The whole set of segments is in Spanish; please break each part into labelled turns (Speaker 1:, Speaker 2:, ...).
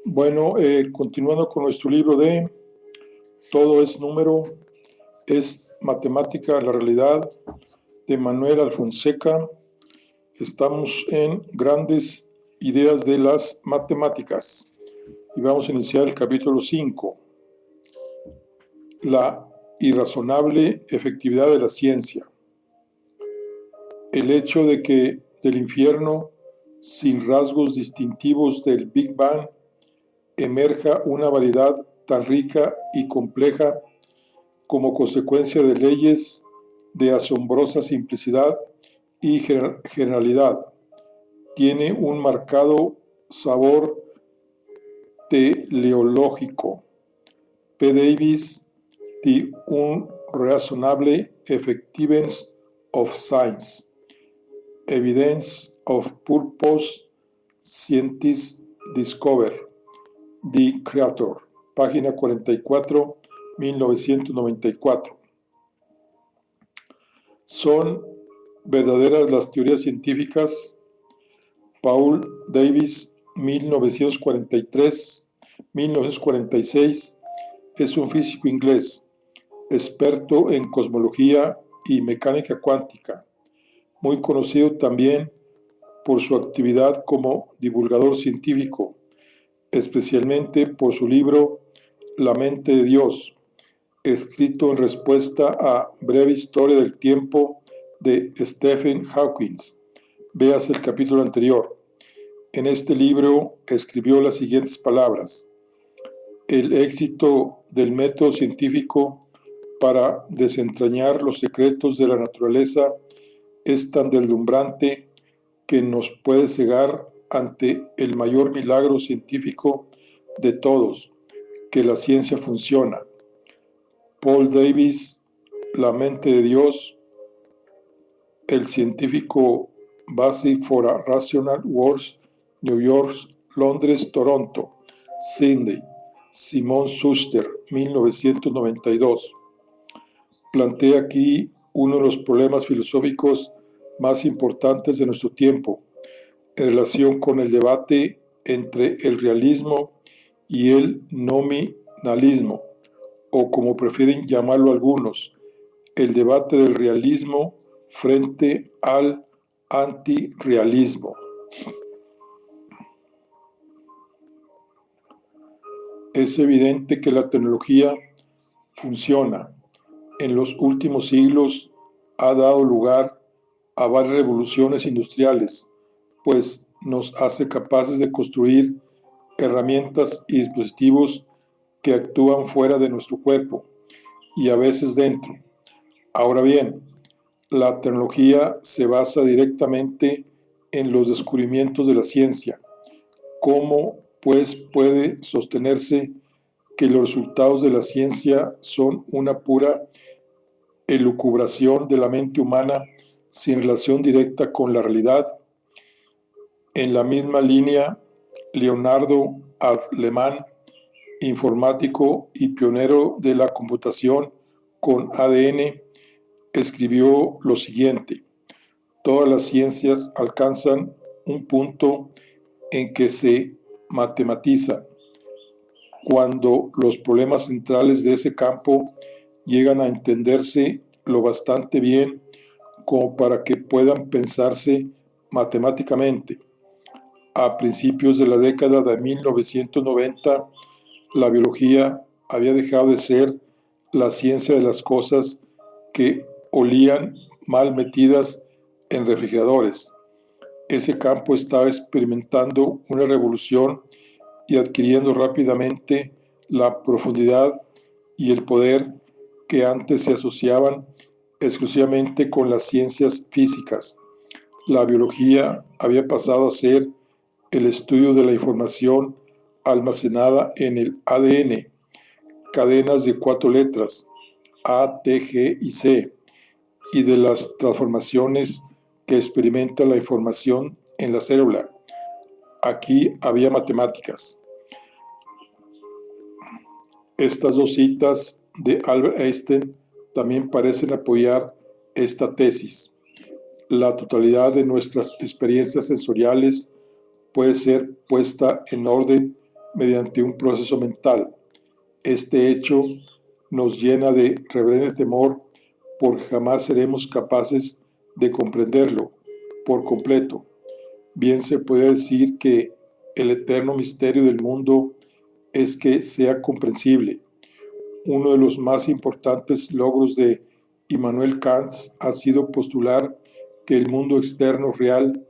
Speaker 1: Bueno, continuando con nuestro libro de Todo es número, es matemática, la realidad, de Manuel Alfonseca. Estamos en grandes ideas de las matemáticas y vamos a iniciar el capítulo 5, la irrazonable efectividad de la ciencia. El hecho de que del infierno, sin rasgos distintivos del Big Bang, emerja una variedad tan rica y compleja como consecuencia de leyes de asombrosa simplicidad y generalidad, tiene un marcado sabor teleológico. P. Davis, The Unreasonable Effectiveness of Science, Evidence of Purpose Scientists Discover, The Creator, página 44, 1994. ¿Son verdaderas las teorías científicas? Paul Davies, 1943-1946, es un físico inglés, experto en cosmología y mecánica cuántica, muy conocido también por su actividad como divulgador científico, especialmente por su libro La mente de Dios, escrito en respuesta a Breve Historia del Tiempo de Stephen Hawking. Veas el capítulo anterior. En este libro escribió las siguientes palabras: el éxito del método científico para desentrañar los secretos de la naturaleza es tan deslumbrante que nos puede cegar ante el mayor milagro científico de todos, que la ciencia funciona. Paul Davies, La mente de Dios, el científico Basic for a Rational World, New York, Londres, Toronto, Sydney, Simon Schuster, 1992. Plantea aquí uno de los problemas filosóficos más importantes de nuestro tiempo, en relación con el debate entre el realismo y el nominalismo, o como prefieren llamarlo algunos, el debate del realismo frente al antirrealismo. Es evidente que la tecnología funciona. En los últimos siglos ha dado lugar a varias revoluciones industriales, pues nos hace capaces de construir herramientas y dispositivos que actúan fuera de nuestro cuerpo y a veces dentro. Ahora bien, la tecnología se basa directamente en los descubrimientos de la ciencia. ¿Cómo, pues, puede sostenerse que los resultados de la ciencia son una pura elucubración de la mente humana sin relación directa con la realidad? En la misma línea, Leonardo Adleman, informático y pionero de la computación con ADN, escribió lo siguiente: todas las ciencias alcanzan un punto en que se matematizan, cuando los problemas centrales de ese campo llegan a entenderse lo bastante bien como para que puedan pensarse matemáticamente. A principios de la década de 1990, la biología había dejado de ser la ciencia de las cosas que olían mal metidas en refrigeradores. Ese campo estaba experimentando una revolución y adquiriendo rápidamente la profundidad y el poder que antes se asociaban exclusivamente con las ciencias físicas. La biología había pasado a ser el estudio de la información almacenada en el ADN, cadenas de 4 letras, A, T, G y C, y de las transformaciones que experimenta la información en la célula. Aquí había matemáticas. Estas dos citas de Albert Einstein también parecen apoyar esta tesis. La totalidad de nuestras experiencias sensoriales puede ser puesta en orden mediante un proceso mental. Este hecho nos llena de reverente temor porque jamás seremos capaces de comprenderlo por completo. Bien se puede decir que el eterno misterio del mundo es que sea comprensible. Uno de los más importantes logros de Immanuel Kant ha sido postular que el mundo externo real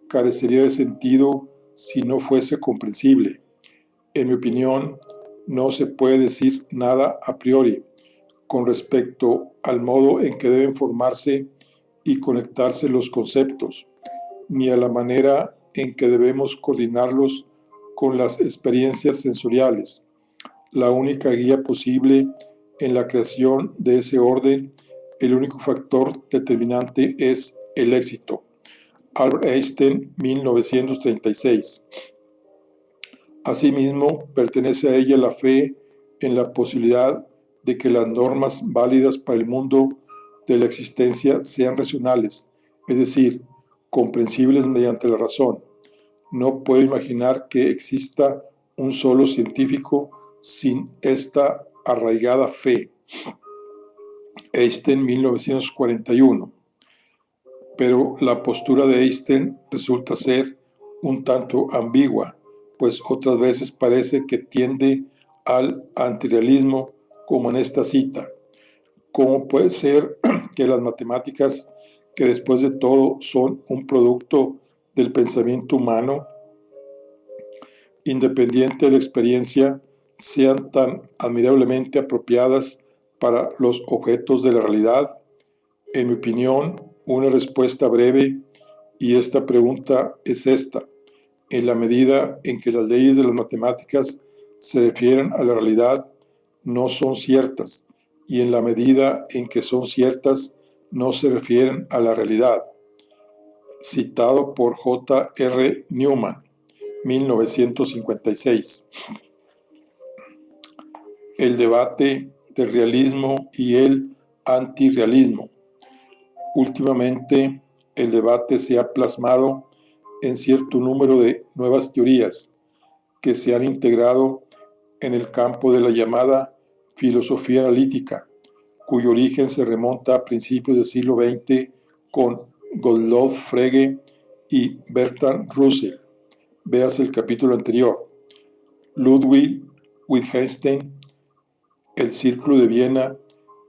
Speaker 1: carecería de sentido si no fuese comprensible. En mi opinión, no se puede decir nada a priori con respecto al modo en que deben formarse y conectarse los conceptos, ni a la manera en que debemos coordinarlos con las experiencias sensoriales. La única guía posible en la creación de ese orden, el único factor determinante es el éxito. Albert Einstein, 1936. Asimismo, pertenece a ella la fe en la posibilidad de que las normas válidas para el mundo de la existencia sean racionales, es decir, comprensibles mediante la razón. No puedo imaginar que exista un solo científico sin esta arraigada fe. Einstein, 1941. Pero la postura de Einstein resulta ser un tanto ambigua, pues otras veces parece que tiende al antirrealismo, como en esta cita. ¿Cómo puede ser que las matemáticas, que después de todo son un producto del pensamiento humano, independiente de la experiencia, sean tan admirablemente apropiadas para los objetos de la realidad? En mi opinión, una respuesta breve y esta pregunta es esta: en la medida en que las leyes de las matemáticas se refieren a la realidad, no son ciertas, y en la medida en que son ciertas, no se refieren a la realidad. Citado por J. R. Newman, 1956. El debate del realismo y el antirrealismo. Últimamente, el debate se ha plasmado en cierto número de nuevas teorías que se han integrado en el campo de la llamada filosofía analítica, cuyo origen se remonta a principios del siglo XX con Gottlob Frege y Bertrand Russell. Veas el capítulo anterior. Ludwig Wittgenstein, el Círculo de Viena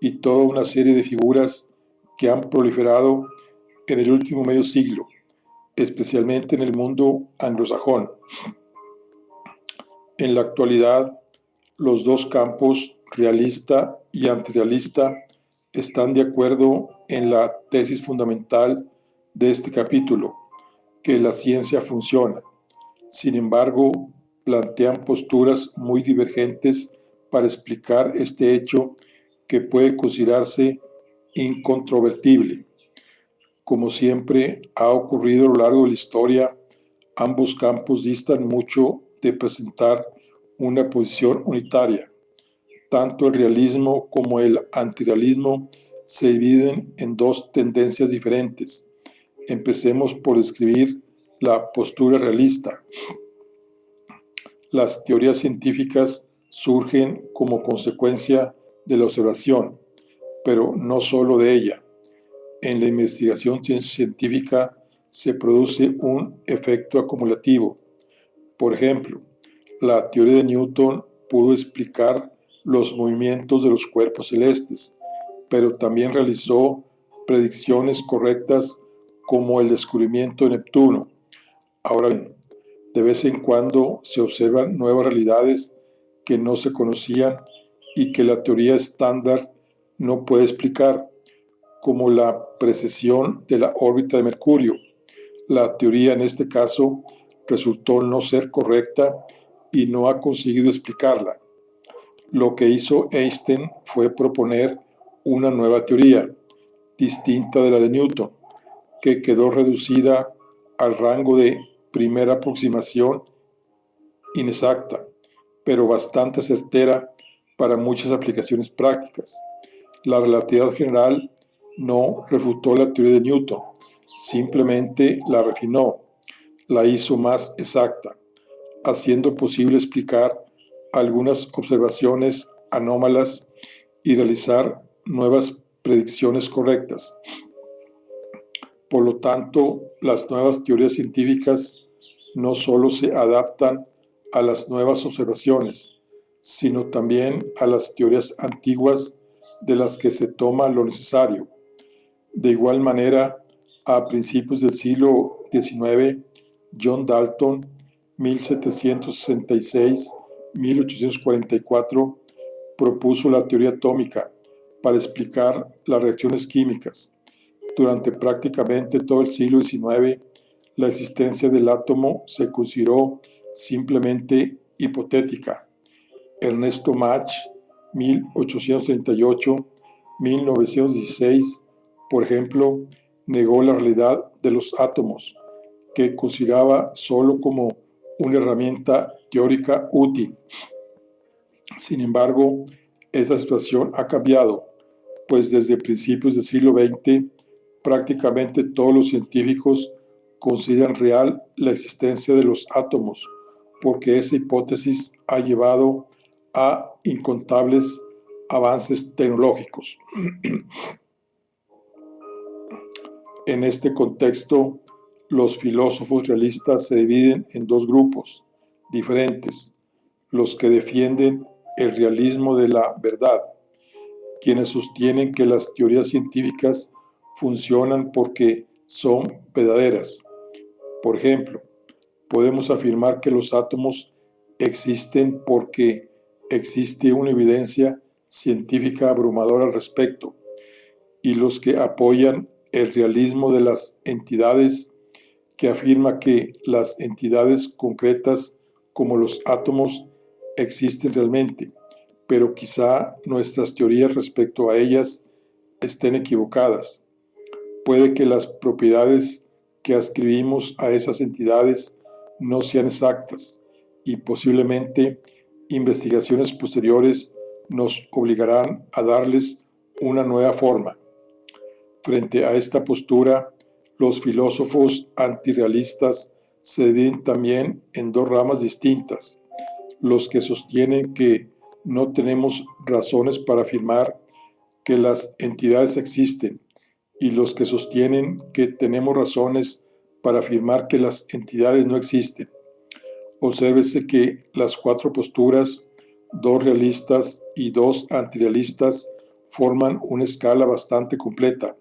Speaker 1: y toda una serie de figuras que han proliferado en el último medio siglo, especialmente en el mundo anglosajón. En la actualidad, los dos campos, realista y antirrealista, están de acuerdo en la tesis fundamental de este capítulo, que la ciencia funciona. Sin embargo, plantean posturas muy divergentes para explicar este hecho que puede considerarse incontrovertible. Como siempre ha ocurrido a lo largo de la historia, ambos campos distan mucho de presentar una posición unitaria. Tanto el realismo como el antirrealismo se dividen en dos tendencias diferentes. Empecemos por describir la postura realista. Las teorías científicas surgen como consecuencia de la observación, pero no solo de ella. En la investigación científica se produce un efecto acumulativo. Por ejemplo, la teoría de Newton pudo explicar los movimientos de los cuerpos celestes, pero también realizó predicciones correctas como el descubrimiento de Neptuno. Ahora bien, de vez en cuando se observan nuevas realidades que no se conocían y que la teoría estándar no puede explicar, como la precesión de la órbita de Mercurio. La teoría en este caso resultó no ser correcta y no ha conseguido explicarla. Lo que hizo Einstein fue proponer una nueva teoría, distinta de la de Newton, que quedó reducida al rango de primera aproximación inexacta, pero bastante certera para muchas aplicaciones prácticas. La relatividad general no refutó la teoría de Newton, simplemente la refinó, la hizo más exacta, haciendo posible explicar algunas observaciones anómalas y realizar nuevas predicciones correctas. Por lo tanto, las nuevas teorías científicas no solo se adaptan a las nuevas observaciones, sino también a las teorías antiguas de las que se toma lo necesario. De igual manera, a principios del siglo XIX, John Dalton, 1766-1844, propuso la teoría atómica para explicar las reacciones químicas. Durante prácticamente todo el siglo XIX, la existencia del átomo se consideró simplemente hipotética. Ernesto Mach, 1838-1916, por ejemplo, negó la realidad de los átomos, que consideraba solo como una herramienta teórica útil. Sin embargo, esta situación ha cambiado, pues desde principios del siglo XX, prácticamente todos los científicos consideran real la existencia de los átomos, porque esa hipótesis ha llevado a incontables avances tecnológicos. En este contexto, los filósofos realistas se dividen en dos grupos diferentes: los que defienden el realismo de la verdad, quienes sostienen que las teorías científicas funcionan porque son verdaderas. Por ejemplo, podemos afirmar que los átomos existen porque existe una evidencia científica abrumadora al respecto, y los que apoyan el realismo de las entidades, que afirma que las entidades concretas como los átomos existen realmente, pero quizá nuestras teorías respecto a ellas estén equivocadas. Puede que las propiedades que ascribimos a esas entidades no sean exactas, y posiblemente investigaciones posteriores nos obligarán a darles una nueva forma. Frente a esta postura, los filósofos antirrealistas se dividen también en dos ramas distintas: los que sostienen que no tenemos razones para afirmar que las entidades existen, y los que sostienen que tenemos razones para afirmar que las entidades no existen. Obsérvese que las cuatro posturas, dos realistas y dos antirrealistas, forman una escala bastante completa,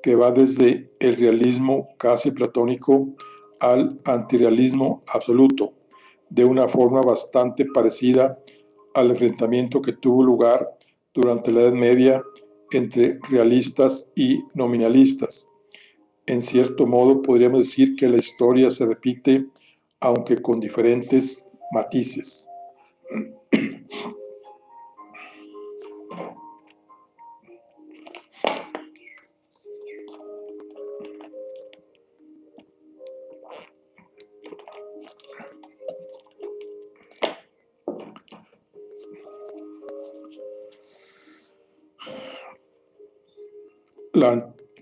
Speaker 1: que va desde el realismo casi platónico al antirrealismo absoluto, de una forma bastante parecida al enfrentamiento que tuvo lugar durante la Edad Media entre realistas y nominalistas. En cierto modo, podríamos decir que la historia se repite, aunque con diferentes matices.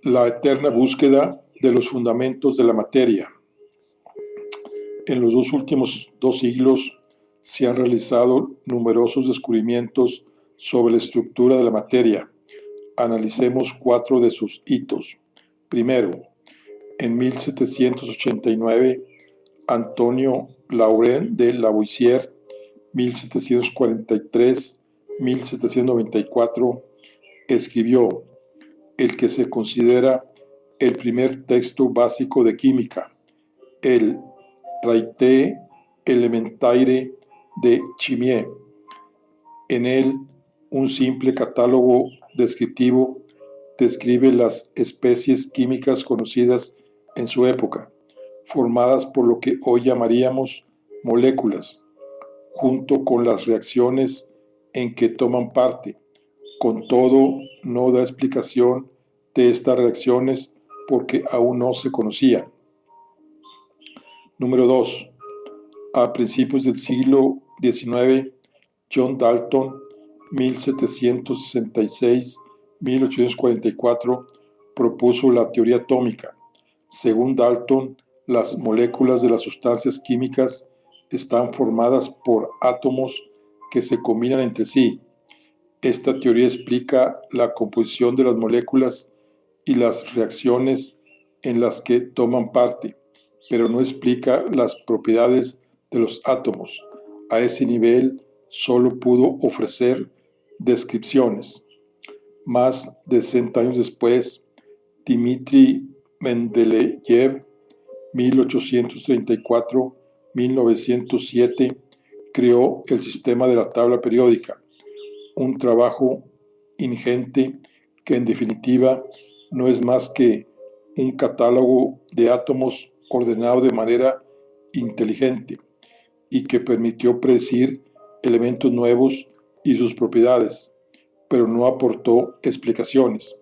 Speaker 1: La eterna búsqueda de los fundamentos de la materia. En los últimos 2 siglos se han realizado numerosos descubrimientos sobre la estructura de la materia. Analicemos 4 de sus hitos. Primero, en 1789, Antonio Laurent de Lavoisier, 1794, escribió el que se considera el primer texto básico de química, el Traité Elementaire de Chimie. En él, un simple catálogo descriptivo describe las especies químicas conocidas en su época, formadas por lo que hoy llamaríamos moléculas, junto con las reacciones en que toman parte. Con todo, no da explicación de estas reacciones porque aún no se conocían. Número 2. A principios del siglo XIX, John Dalton, 1766-1844, propuso la teoría atómica. Según Dalton, las moléculas de las sustancias químicas están formadas por átomos que se combinan entre sí. Esta teoría explica la composición de las moléculas y las reacciones en las que toman parte, pero no explica las propiedades de los átomos. A ese nivel solo pudo ofrecer descripciones. Más de 60 años después, Dmitri Mendeleev, 1834-1907, creó el sistema de la tabla periódica, un trabajo ingente que en definitiva no es más que un catálogo de átomos ordenado de manera inteligente y que permitió predecir elementos nuevos y sus propiedades, pero no aportó explicaciones.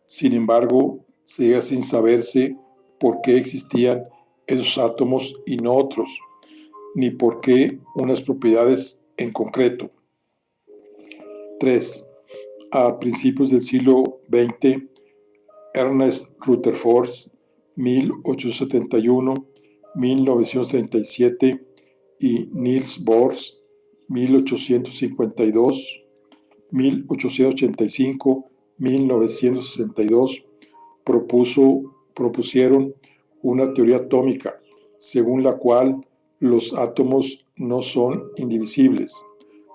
Speaker 1: Sin embargo, seguía sin saberse por qué existían esos átomos y no otros, ni por qué unas propiedades en concreto. 3. A principios del siglo XX, Ernest Rutherford, 1871-1937, y Niels Bohr, 1852-1885-1962, propusieron una teoría atómica, según la cual los átomos no son indivisibles.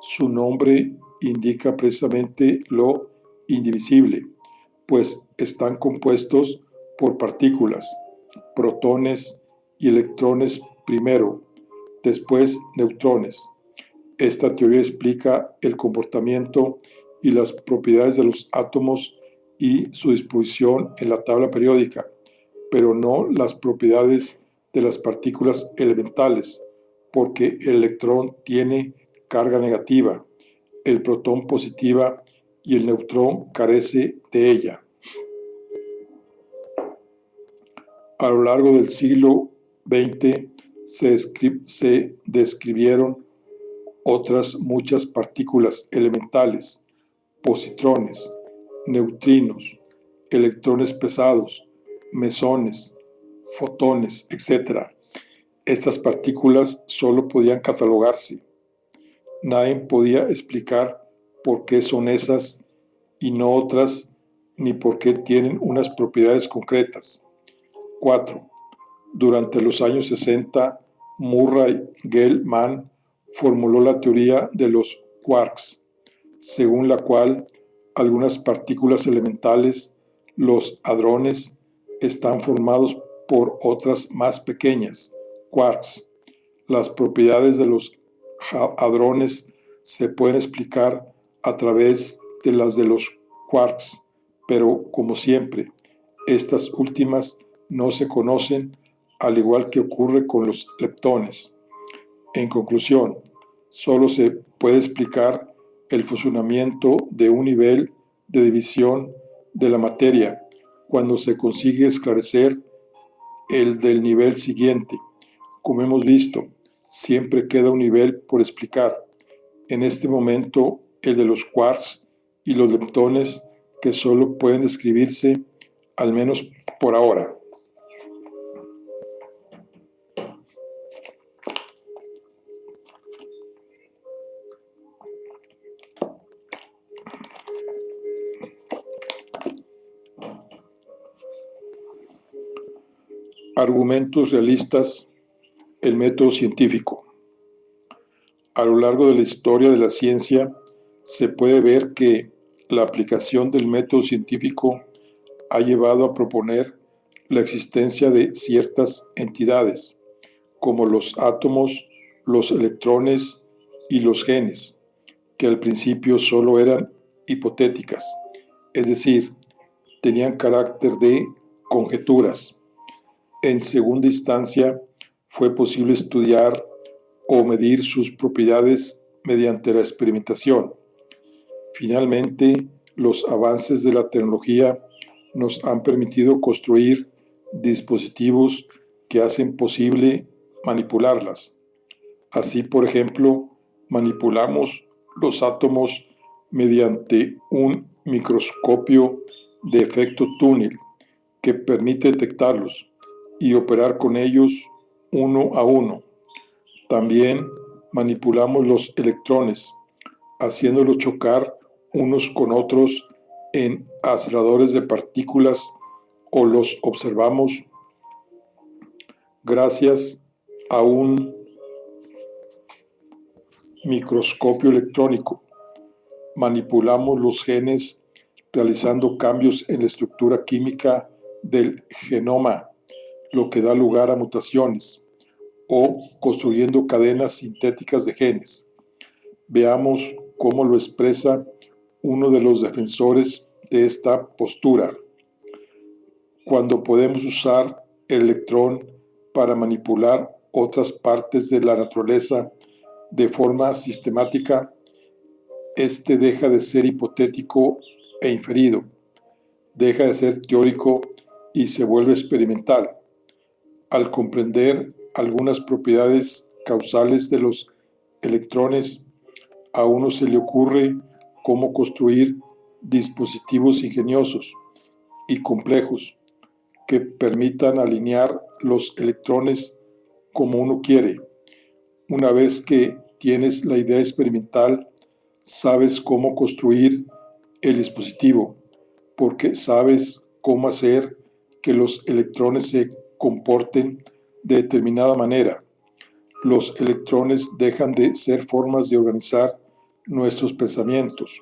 Speaker 1: Su nombre indica precisamente lo indivisible, pues están compuestos por partículas, protones y electrones primero, después neutrones. Esta teoría explica el comportamiento y las propiedades de los átomos y su disposición en la tabla periódica, pero no las propiedades de las partículas elementales, porque el electrón tiene carga negativa, el protón positiva y el neutrón carece de ella. A lo largo del siglo XX se describieron otras muchas partículas elementales, positrones, neutrinos, electrones pesados, mesones, fotones, etc. Estas partículas solo podían catalogarse. Nadie podía explicar por qué son esas y no otras, ni por qué tienen unas propiedades concretas. 4. Durante los años 60, Murray Gell-Mann formuló la teoría de los quarks, según la cual algunas partículas elementales, los hadrones, están formados por otras más pequeñas, quarks. Las propiedades de los hadrones se pueden explicar a través de las de los quarks, pero como siempre, estas últimas no se conocen, al igual que ocurre con los leptones. En conclusión, solo se puede explicar el funcionamiento de un nivel de división de la materia cuando se consigue esclarecer el del nivel siguiente. Como hemos visto, siempre queda un nivel por explicar. En este momento, el de los quarks y los leptones, que solo pueden describirse, al menos por ahora. Argumentos realistas, el método científico. A lo largo de la historia de la ciencia, se puede ver que la aplicación del método científico ha llevado a proponer la existencia de ciertas entidades, como los átomos, los electrones y los genes, que al principio solo eran hipotéticas, es decir, tenían carácter de conjeturas. En segunda instancia, fue posible estudiar o medir sus propiedades mediante la experimentación. Finalmente, los avances de la tecnología nos han permitido construir dispositivos que hacen posible manipularlas. Así, por ejemplo, manipulamos los átomos mediante un microscopio de efecto túnel que permite detectarlos y operar con ellos uno a uno. También manipulamos los electrones, haciéndolos chocar unos con otros en aceleradores de partículas o los observamos gracias a un microscopio electrónico. Manipulamos los genes realizando cambios en la estructura química del genoma, lo que da lugar a mutaciones, o construyendo cadenas sintéticas de genes. Veamos cómo lo expresa uno de los defensores de esta postura. Cuando podemos usar el electrón para manipular otras partes de la naturaleza de forma sistemática, este deja de ser hipotético e inferido, deja de ser teórico y se vuelve experimental. Al comprender algunas propiedades causales de los electrones, a uno se le ocurre cómo construir dispositivos ingeniosos y complejos que permitan alinear los electrones como uno quiere. Una vez que tienes la idea experimental, sabes cómo construir el dispositivo, porque sabes cómo hacer que los electrones se comporten de determinada manera. Los electrones dejan de ser formas de organizar nuestros pensamientos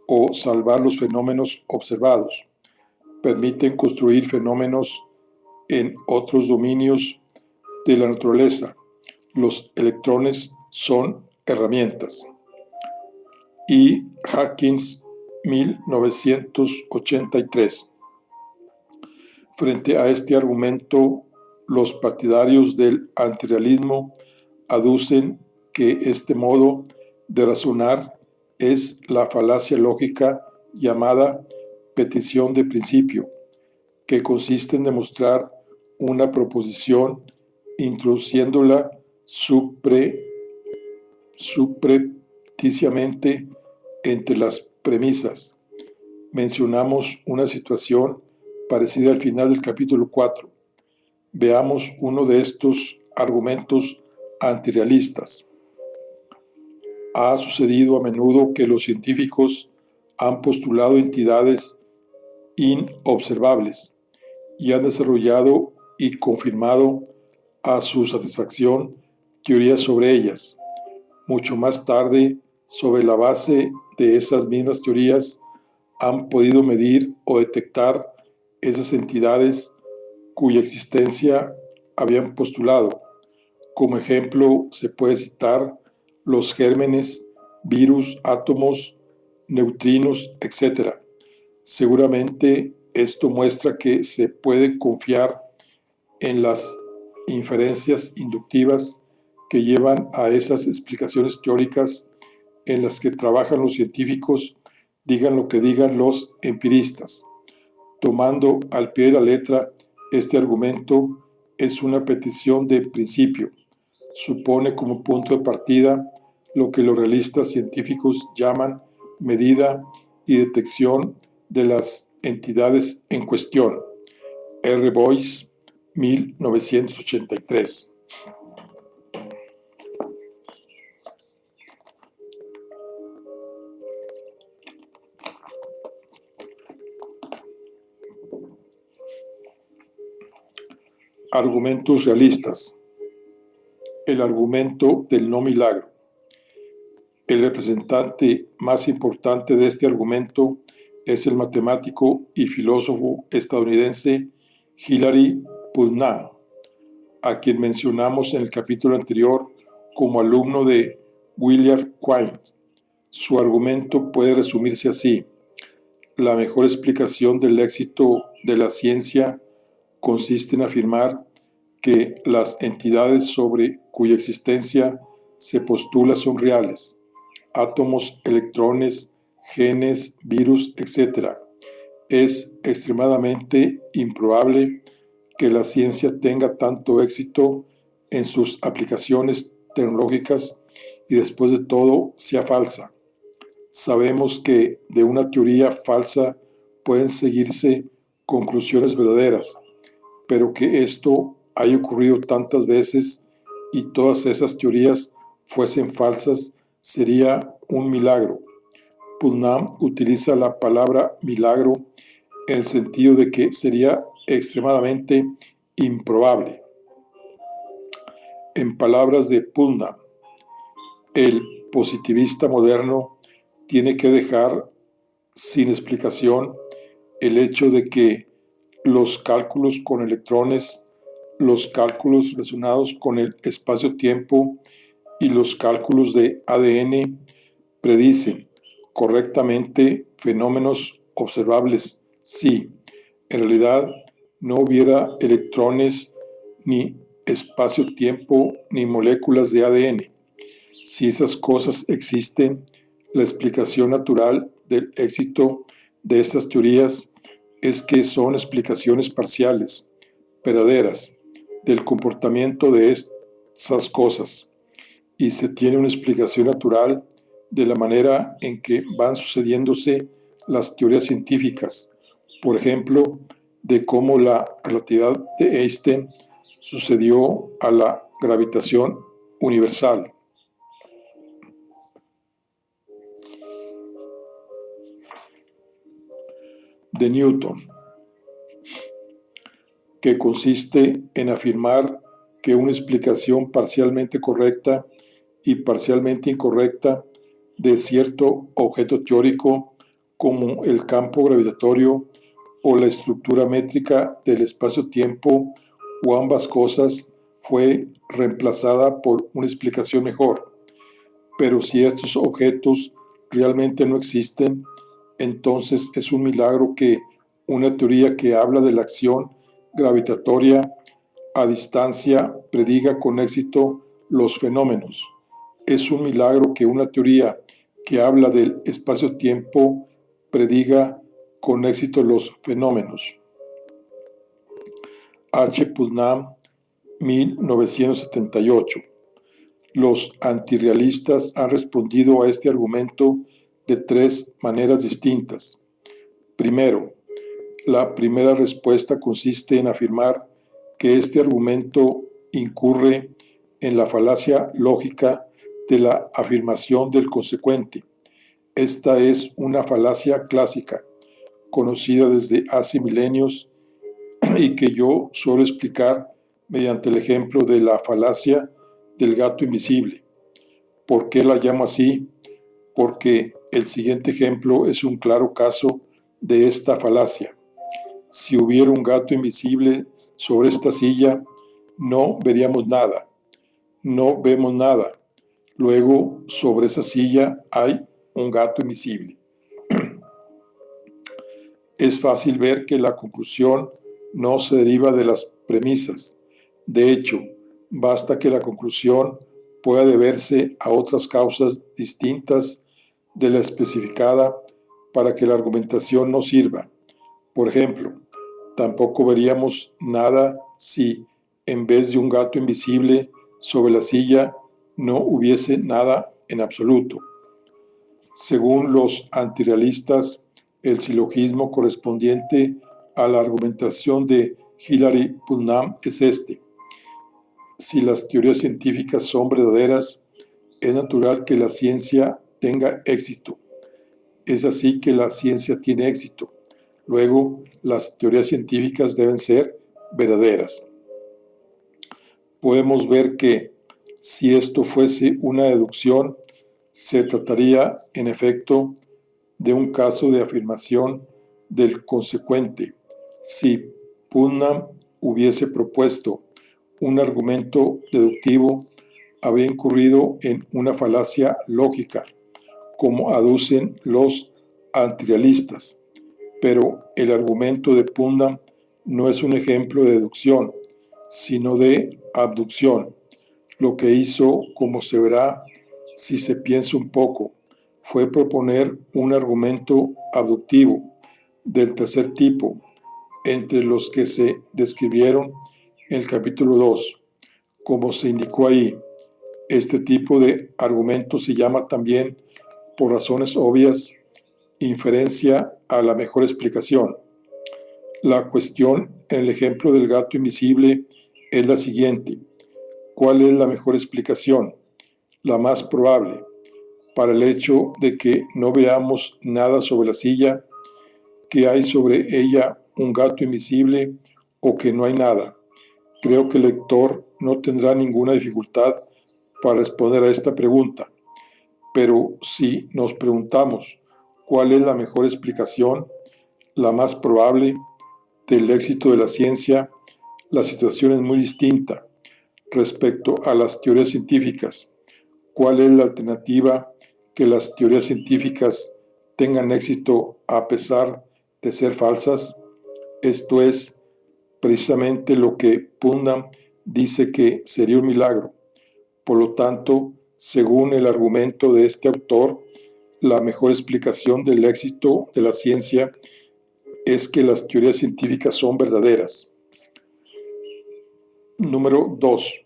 Speaker 1: o salvar los fenómenos observados. Permiten construir fenómenos en otros dominios de la naturaleza. Los electrones son herramientas. Y Hawkins, 1983. Frente a este argumento, los partidarios del antirrealismo aducen que este modo de razonar es la falacia lógica llamada petición de principio, que consiste en demostrar una proposición introduciéndola subrepticiamente entre las premisas. Mencionamos una situación parecida al final del capítulo 4. Veamos uno de estos argumentos antirrealistas. Ha sucedido a menudo que los científicos han postulado entidades inobservables y han desarrollado y confirmado a su satisfacción teorías sobre ellas. Mucho más tarde, sobre la base de esas mismas teorías, han podido medir o detectar esas entidades cuya existencia habían postulado. Como ejemplo, se puede citar los gérmenes, virus, átomos, neutrinos, etc. Seguramente esto muestra que se puede confiar en las inferencias inductivas que llevan a esas explicaciones teóricas en las que trabajan los científicos, digan lo que digan los empiristas. Tomando al pie de la letra, este argumento es una petición de principio. Supone como punto de partida lo que los realistas científicos llaman medida y detección de las entidades en cuestión. R. Boyce, 1983. Argumentos realistas. El argumento del no milagro. El representante más importante de este argumento es el matemático y filósofo estadounidense Hilary Putnam, a quien mencionamos en el capítulo anterior como alumno de William Quine. Su argumento puede resumirse así: la mejor explicación del éxito de la ciencia consiste en afirmar que las entidades sobre cuya existencia se postula son reales: átomos, electrones, genes, virus, etc. Es extremadamente improbable que la ciencia tenga tanto éxito en sus aplicaciones tecnológicas y después de todo sea falsa. Sabemos que de una teoría falsa pueden seguirse conclusiones verdaderas, pero que esto haya ocurrido tantas veces y todas esas teorías fuesen falsas sería un milagro. Putnam utiliza la palabra milagro en el sentido de que sería extremadamente improbable. En palabras de Putnam, el positivista moderno tiene que dejar sin explicación el hecho de que los cálculos con electrones, los cálculos relacionados con el espacio-tiempo y los cálculos de ADN predicen correctamente fenómenos observables si, en realidad, no hubiera electrones, ni espacio-tiempo, ni moléculas de ADN. Si esas cosas existen, la explicación natural del éxito de estas teorías es que son explicaciones parciales, verdaderas, del comportamiento de esas cosas, y se tiene una explicación natural de la manera en que van sucediéndose las teorías científicas, por ejemplo, de cómo la relatividad de Einstein sucedió a la gravitación universal. De Newton, que consiste en afirmar que una explicación parcialmente correcta y parcialmente incorrecta de cierto objeto teórico, como el campo gravitatorio o la estructura métrica del espacio-tiempo, o ambas cosas, fue reemplazada por una explicación mejor. Pero si estos objetos realmente no existen, entonces es un milagro que una teoría que habla de la acción gravitatoria a distancia prediga con éxito los fenómenos. Es un milagro que una teoría que habla del espacio-tiempo prediga con éxito los fenómenos. H. Putnam, 1978. Los antirrealistas han respondido a este argumento de tres maneras distintas. Primero, la primera respuesta consiste en afirmar que este argumento incurre en la falacia lógica de la afirmación del consecuente. Esta es una falacia clásica, conocida desde hace milenios y que yo suelo explicar mediante el ejemplo de la falacia del gato invisible. ¿Por qué la llamo así? Porque el siguiente ejemplo es un claro caso de esta falacia. Si hubiera un gato invisible sobre esta silla, no veríamos nada. No vemos nada. Luego, sobre esa silla hay un gato invisible. Es fácil ver que la conclusión no se deriva de las premisas. De hecho, basta que la conclusión pueda deberse a otras causas distintas de la especificada para que la argumentación no sirva. Por ejemplo, tampoco veríamos nada si, en vez de un gato invisible sobre la silla, no hubiese nada en absoluto. Según los antirrealistas, el silogismo correspondiente a la argumentación de Hilary Putnam es este: si las teorías científicas son verdaderas, es natural que la ciencia tenga éxito. Es así que la ciencia tiene éxito. Luego, las teorías científicas deben ser verdaderas. Podemos ver que, si esto fuese una deducción, Se trataría, en efecto, de un caso de afirmación del consecuente. Si Putnam hubiese propuesto un argumento deductivo, habría incurrido en una falacia lógica, como aducen los antirrealistas. Pero el argumento de Putnam no es un ejemplo de deducción, sino de abducción. Lo que hizo, como se verá si se piensa un poco, fue proponer un argumento abductivo del tercer tipo, entre los que se describieron en el capítulo 2. Como se indicó ahí, este tipo de argumento se llama también, por razones obvias, inferencia a la mejor explicación. La cuestión en el ejemplo del gato invisible es la siguiente: ¿cuál es la mejor explicación, la más probable, para el hecho de que no veamos nada sobre la silla, que hay sobre ella un gato invisible o que no hay nada? Creo que el lector no tendrá ninguna dificultad para responder a esta pregunta, pero si nos preguntamos cuál es la mejor explicación, la más probable, del éxito de la ciencia, la situación es muy distinta respecto a las teorías científicas. ¿Cuál es la alternativa? Que las teorías científicas tengan éxito a pesar de ser falsas. Esto es precisamente lo que Putnam dice que sería un milagro. Por lo tanto, según el argumento de este autor, la mejor explicación del éxito de la ciencia es que las teorías científicas son verdaderas. Número 2.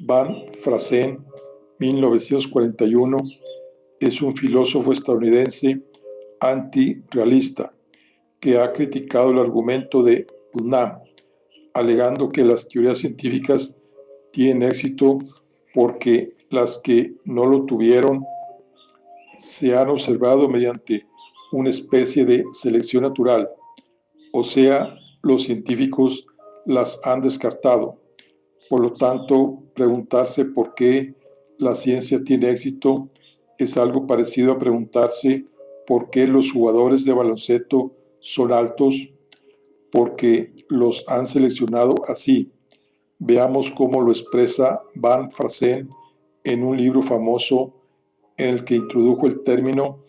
Speaker 1: Van Fraassen, 1941, es un filósofo estadounidense antirrealista que ha criticado el argumento de Putnam, alegando que las teorías científicas tienen éxito porque las que no lo tuvieron se han observado mediante una especie de selección natural, o sea, los científicos las han descartado. Por lo tanto, preguntarse por qué la ciencia tiene éxito es algo parecido a preguntarse por qué los jugadores de baloncesto son altos, porque los han seleccionado así. Veamos cómo lo expresa Van Fraassen en un libro famoso en el que introdujo el término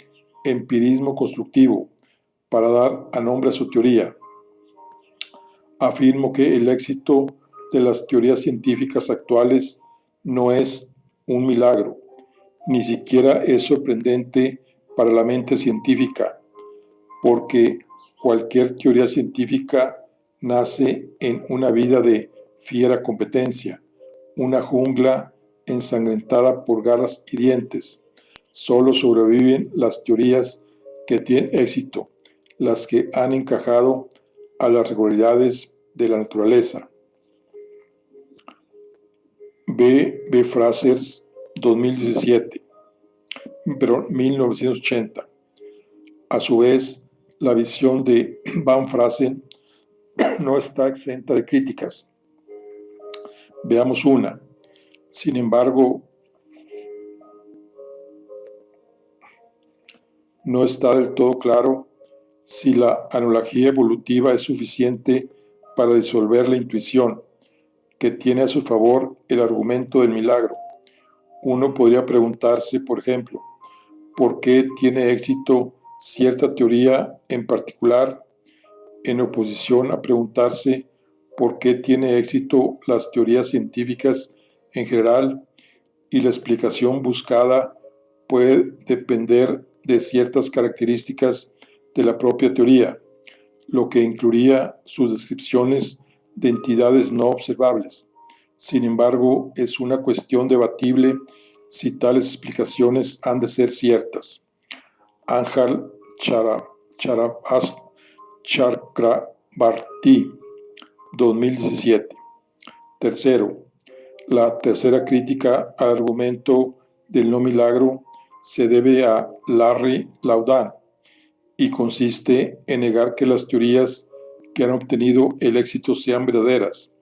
Speaker 1: empirismo constructivo para dar a nombre a su teoría. Afirmo que el éxito de las teorías científicas actuales no es un milagro, ni siquiera es sorprendente para la mente científica, porque cualquier teoría científica nace en una vida de fiera competencia, una jungla ensangrentada por garras y dientes. Solo sobreviven las teorías que tienen éxito, las que han encajado a las regularidades de la naturaleza. B. Fraser, 1980. A su vez, la visión de Van Fraassen no está exenta de críticas. Veamos una. Sin embargo, no está del todo claro si la analogía evolutiva es suficiente para disolver la intuición que tiene a su favor el argumento del milagro. Uno podría preguntarse, por ejemplo, ¿por qué tiene éxito cierta teoría en particular, en oposición a preguntarse por qué tiene éxito las teorías científicas en general? Y la explicación buscada puede depender de ciertas características de la propia teoría, lo que incluiría sus descripciones de entidades no observables. Sin embargo, es una cuestión debatible si tales explicaciones han de ser ciertas. Anjal Chakrabarty, 2017. Tercero, la tercera crítica al argumento del no milagro se debe a Larry Laudan y consiste en negar que las teorías que han obtenido el éxito sean verdaderas,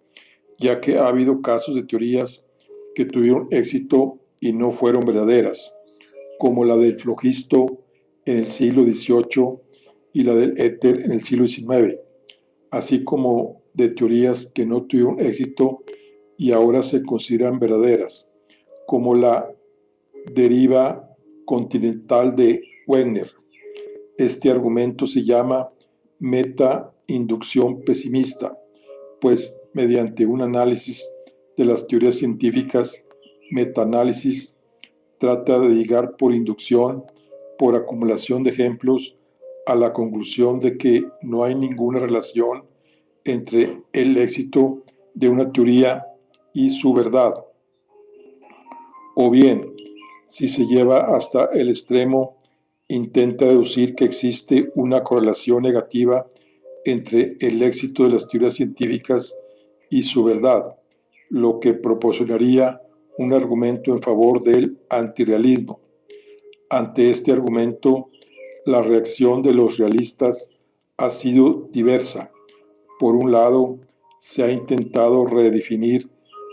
Speaker 1: ya que ha habido casos de teorías que tuvieron éxito y no fueron verdaderas, como la del flogisto en el siglo XVIII y la del éter en el siglo XIX, así como de teorías que no tuvieron éxito y ahora se consideran verdaderas, como la deriva continental de Wegner. Este argumento se llama meta-inducción pesimista, pues mediante un análisis de las teorías científicas, metaanálisis, trata de llegar por inducción, por acumulación de ejemplos, a la conclusión de que no hay ninguna relación entre el éxito de una teoría y su verdad. O bien, si se lleva hasta el extremo, intenta deducir que existe una correlación negativa entre el éxito de las teorías científicas y su verdad, lo que proporcionaría un argumento en favor del antirrealismo. Ante este argumento, la reacción de los realistas ha sido diversa. Por un lado, se ha intentado redefinir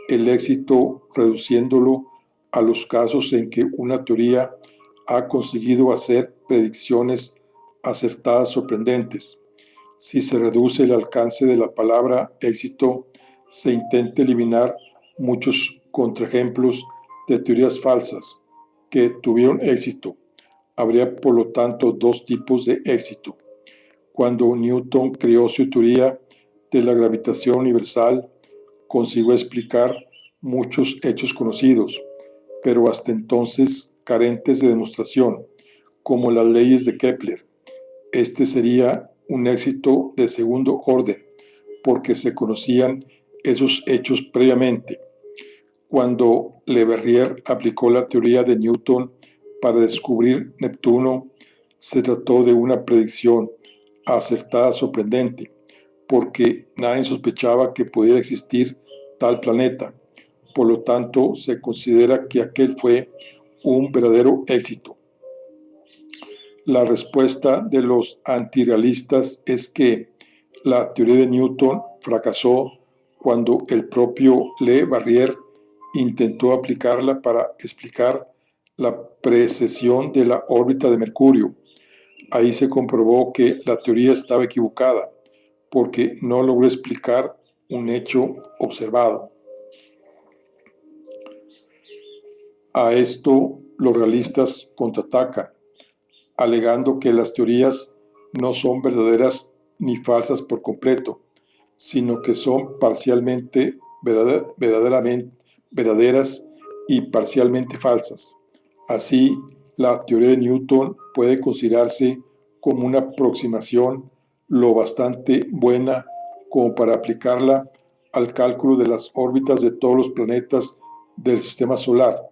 Speaker 1: el éxito reduciéndolo a los casos en que una teoría ha conseguido hacer predicciones acertadas sorprendentes. Si se reduce el alcance de la palabra éxito, se intenta eliminar muchos contraejemplos de teorías falsas que tuvieron éxito. Habría, por lo tanto, dos tipos de éxito. Cuando Newton creó su teoría de la gravitación universal, consiguió explicar muchos hechos conocidos, pero hasta entonces carentes de demostración, como las leyes de Kepler. Este sería un éxito de segundo orden, porque se conocían esos hechos previamente. Cuando Le Verrier aplicó la teoría de Newton para descubrir Neptuno, se trató de una predicción acertada sorprendente, porque nadie sospechaba que pudiera existir tal planeta. Por lo tanto, se considera que aquel fue un verdadero éxito. La respuesta de los antirrealistas es que la teoría de Newton fracasó cuando el propio Le Verrier intentó aplicarla para explicar la precesión de la órbita de Mercurio. Ahí se comprobó que la teoría estaba equivocada, porque no logró explicar un hecho observado. A esto los realistas contraatacan, alegando que las teorías no son verdaderas ni falsas por completo, sino que son parcialmente verdaderas y parcialmente falsas. Así, la teoría de Newton puede considerarse como una aproximación lo bastante buena como para aplicarla al cálculo de las órbitas de todos los planetas del sistema solar,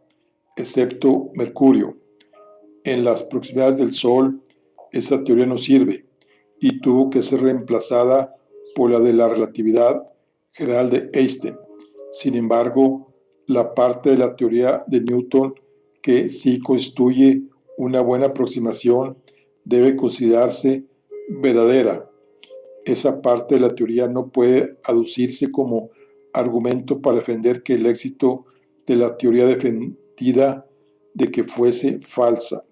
Speaker 1: excepto Mercurio. En las proximidades del Sol, esa teoría no sirve y tuvo que ser reemplazada por la de la relatividad general de Einstein. Sin embargo, la parte de la teoría de Newton que sí constituye una buena aproximación debe considerarse verdadera. Esa parte de la teoría no puede aducirse como argumento para defender que el éxito de la teoría dependía de que fuese falsa.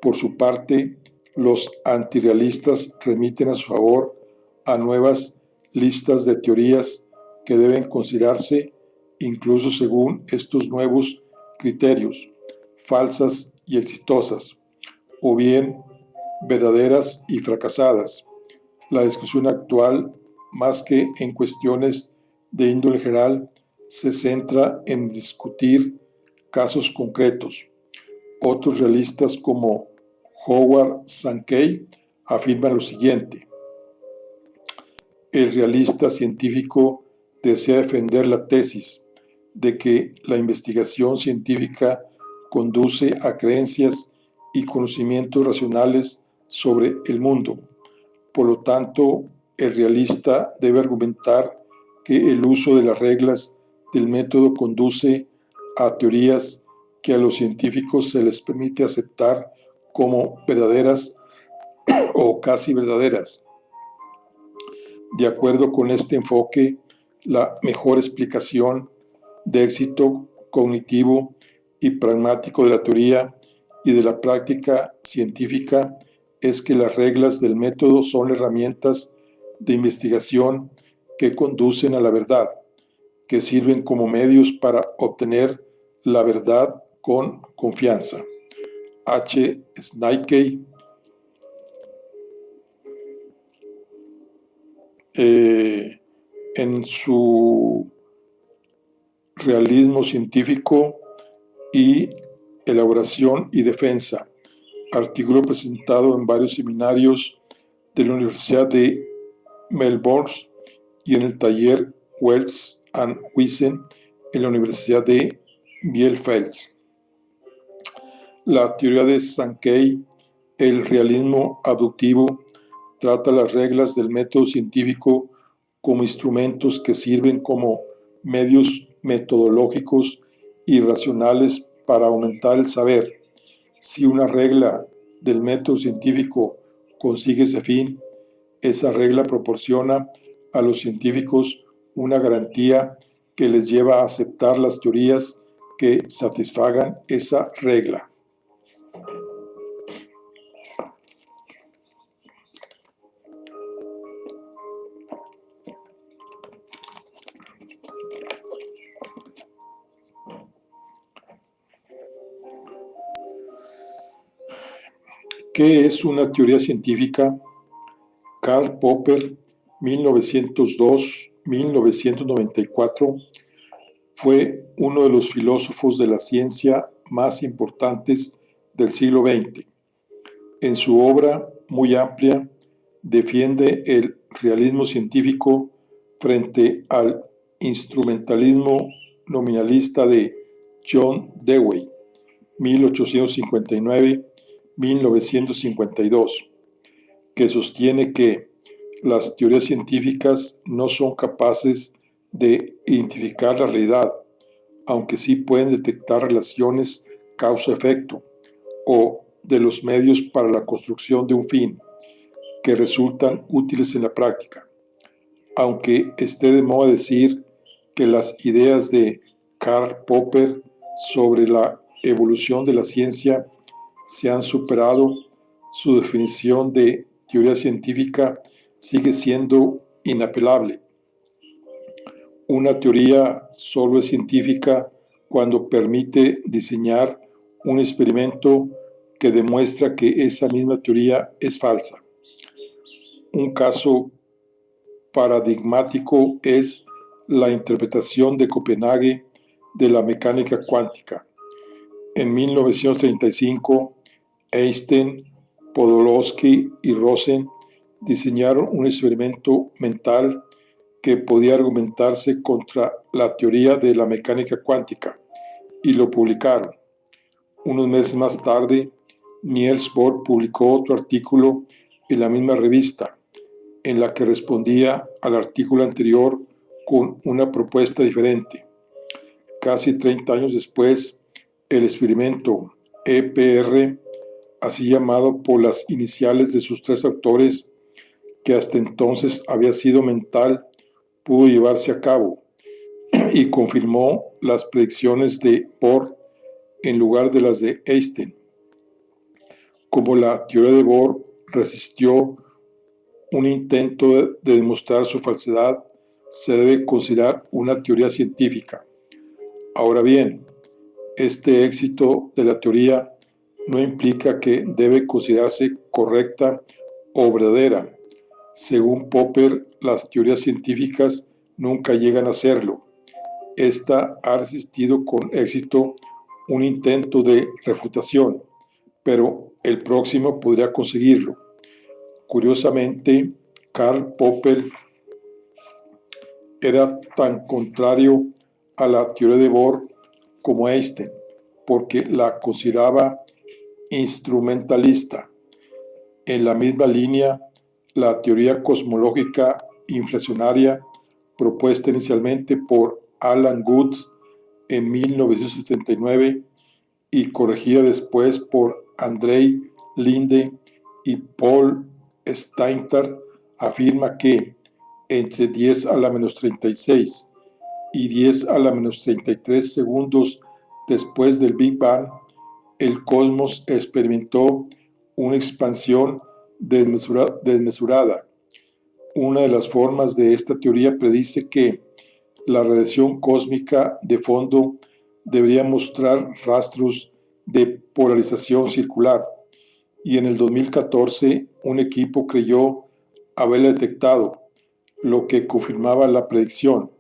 Speaker 1: Por su parte, los antirrealistas remiten a su favor a nuevas listas de teorías que deben considerarse, incluso según estos nuevos criterios, falsas y exitosas, o bien verdaderas y fracasadas. La discusión actual, más que en cuestiones de índole general, se centra en discutir casos concretos. Otros realistas como Howard Sankey afirman lo siguiente: el realista científico desea defender la tesis de que la investigación científica conduce a creencias y conocimientos racionales sobre el mundo. Por lo tanto, el realista debe argumentar que el uso de las reglas del método conduce a teorías que a los científicos se les permite aceptar como verdaderas o casi verdaderas. De acuerdo con este enfoque, la mejor explicación de éxito cognitivo y pragmático de la teoría y de la práctica científica es que las reglas del método son herramientas de investigación que conducen a la verdad, que sirven como medios para obtener la verdad con confianza. H. Snakey, en su realismo científico y elaboración y defensa, artículo presentado en varios seminarios de la Universidad de Melbourne y en el taller Wells and Wiesen en la Universidad de Bielefeld. La teoría de Sankey, el realismo abductivo, trata las reglas del método científico como instrumentos que sirven como medios metodológicos y racionales para aumentar el saber. Si una regla del método científico consigue ese fin, esa regla proporciona a los científicos una garantía que les lleva a aceptar las teorías que satisfagan esa regla. ¿Qué es una teoría científica? Karl Popper, 1902-1994, fue uno de los filósofos de la ciencia más importantes del siglo XX. En su obra, muy amplia, defiende el realismo científico frente al instrumentalismo nominalista de John Dewey, 1859-1952, que sostiene que las teorías científicas no son capaces de identificar la realidad, aunque sí pueden detectar relaciones causa-efecto o de los medios para la construcción de un fin, que resultan útiles en la práctica. Aunque esté de moda decir que las ideas de Karl Popper sobre la evolución de la ciencia se han superado, su definición de teoría científica sigue siendo inapelable. Una teoría solo es científica cuando permite diseñar un experimento que demuestra que esa misma teoría es falsa. Un caso paradigmático es la interpretación de Copenhague de la mecánica cuántica. En 1935, Einstein, Podolsky y Rosen diseñaron un experimento mental que podía argumentarse contra la teoría de la mecánica cuántica y lo publicaron. Unos meses más tarde, Niels Bohr publicó otro artículo en la misma revista, en la que respondía al artículo anterior con una propuesta diferente. Casi 30 años después, el experimento EPR, así llamado por las iniciales de sus tres autores, que hasta entonces había sido mental, pudo llevarse a cabo y confirmó las predicciones de Bohr en lugar de las de Einstein. Como la teoría de Bohr resistió un intento de demostrar su falsedad, se debe considerar una teoría científica. Ahora bien, este éxito de la teoría no implica que debe considerarse correcta o verdadera. Según Popper, las teorías científicas nunca llegan a serlo. Esta ha resistido con éxito un intento de refutación, pero el próximo podría conseguirlo. Curiosamente, Karl Popper era tan contrario a la teoría de Bohr como Einstein, porque la consideraba instrumentalista. En la misma línea, la teoría cosmológica inflacionaria, propuesta inicialmente por Alan Guth en 1979 y corregida después por Andrei Linde y Paul Steinhardt, afirma que entre 10 a la menos 36 y 10 a la menos 33 segundos después del Big Bang, el cosmos experimentó una expansión desmesurada. Una de las formas de esta teoría predice que la radiación cósmica de fondo debería mostrar rastros de polarización circular, y en el 2014 un equipo creyó haberla detectado, lo que confirmaba la predicción.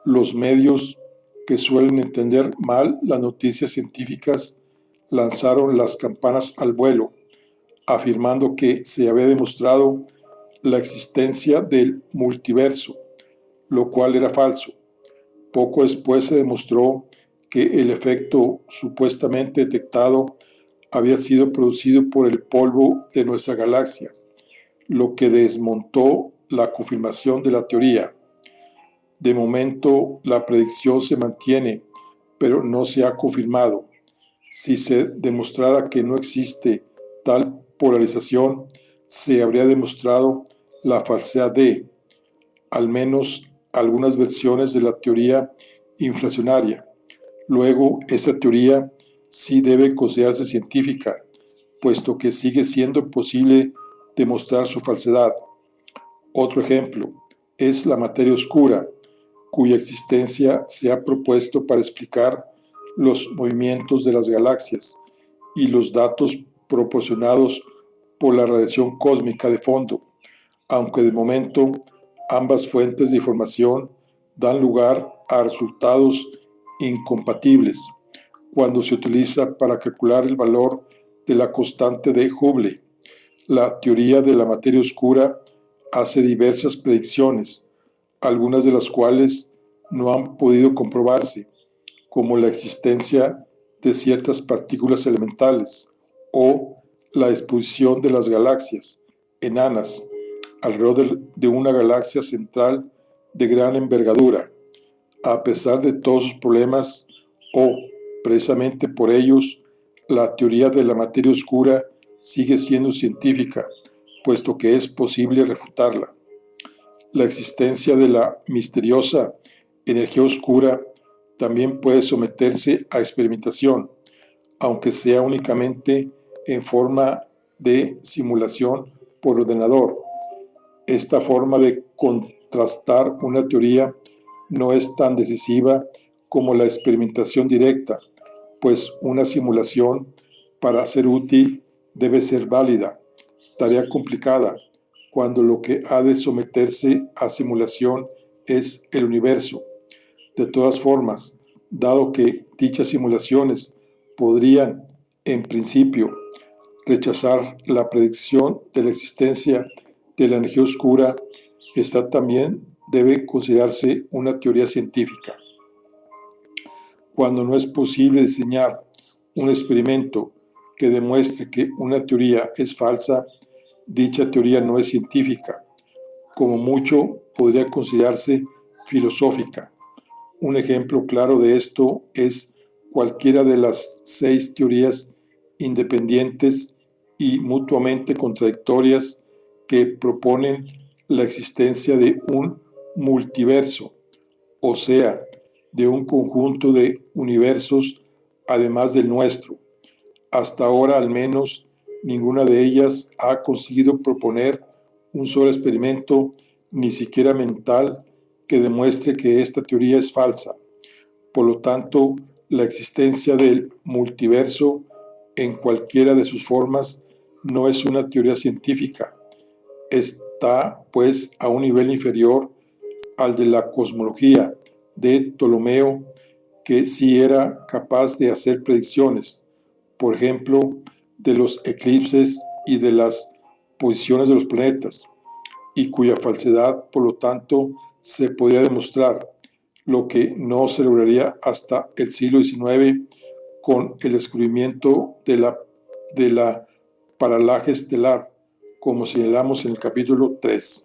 Speaker 1: Los medios que suelen entender mal las noticias científicas lanzaron las campanas al vuelo, afirmando que se había demostrado la existencia del multiverso, lo cual era falso. Poco después se demostró que el efecto supuestamente detectado había sido producido por el polvo de nuestra galaxia, lo que desmontó la confirmación de la teoría. De momento, la predicción se mantiene, pero no se ha confirmado. Si se demostrara que no existe tal polarización, se habría demostrado la falsedad de, al menos, algunas versiones de la teoría inflacionaria. Luego, esta teoría sí debe considerarse científica, puesto que sigue siendo posible demostrar su falsedad. Otro ejemplo es la materia oscura, cuya existencia se ha propuesto para explicar los movimientos de las galaxias y los datos proporcionados por la radiación cósmica de fondo, aunque de momento ambas fuentes de información dan lugar a resultados incompatibles cuando se utiliza para calcular el valor de la constante de Hubble. La teoría de la materia oscura hace diversas predicciones, algunas de las cuales no han podido comprobarse, como la existencia de ciertas partículas elementales o la exposición de las galaxias enanas alrededor de una galaxia central de gran envergadura. A pesar de todos sus problemas, o precisamente por ellos, la teoría de la materia oscura sigue siendo científica, puesto que es posible refutarla. La existencia de la misteriosa energía oscura también puede someterse a experimentación, aunque sea únicamente en forma de simulación por ordenador. Esta forma de contrastar una teoría no es tan decisiva como la experimentación directa, pues una simulación, para ser útil, debe ser válida, tarea complicada, cuando lo que ha de someterse a simulación es el universo. De todas formas, dado que dichas simulaciones podrían, en principio, rechazar la predicción de la existencia de la energía oscura, esta también debe considerarse una teoría científica. Cuando no es posible diseñar un experimento que demuestre que una teoría es falsa, dicha teoría no es científica, como mucho podría considerarse filosófica. Un ejemplo claro de esto es cualquiera de las 6 teorías independientes y mutuamente contradictorias que proponen la existencia de un multiverso, o sea, de un conjunto de universos además del nuestro. Hasta ahora, al menos, ninguna de ellas ha conseguido proponer un solo experimento, ni siquiera mental, que demuestre que esta teoría es falsa. Por lo tanto, la existencia del multiverso en cualquiera de sus formas no es una teoría científica. Está, pues, a un nivel inferior al de la cosmología de Ptolomeo, que sí era capaz de hacer predicciones, por ejemplo, de los eclipses y de las posiciones de los planetas, y cuya falsedad, por lo tanto, se podía demostrar, lo que no se lograría hasta el siglo XIX con el descubrimiento de la paralaje estelar, como señalamos en el capítulo 3.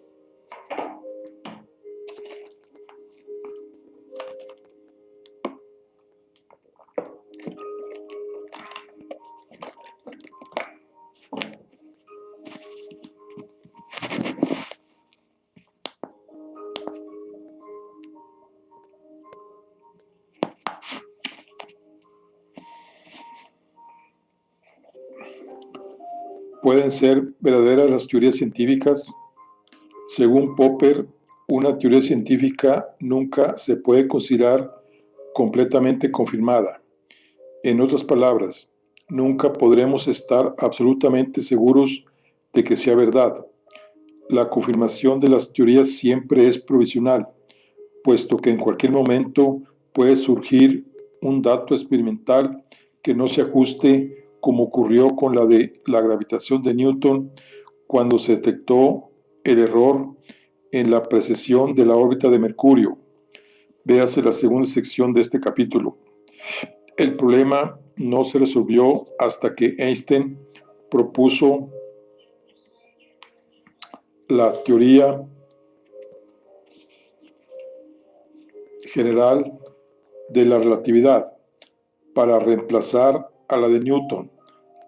Speaker 1: ¿Pueden ser verdaderas las teorías científicas? Según Popper, una teoría científica nunca se puede considerar completamente confirmada. En otras palabras, nunca podremos estar absolutamente seguros de que sea verdad. La confirmación de las teorías siempre es provisional, puesto que en cualquier momento puede surgir un dato experimental que no se ajuste, como ocurrió con la de la gravitación de Newton cuando se detectó el error en la precesión de la órbita de Mercurio. Véase la segunda sección de este capítulo. El problema no se resolvió hasta que Einstein propuso la teoría general de la relatividad para reemplazar a la de Newton,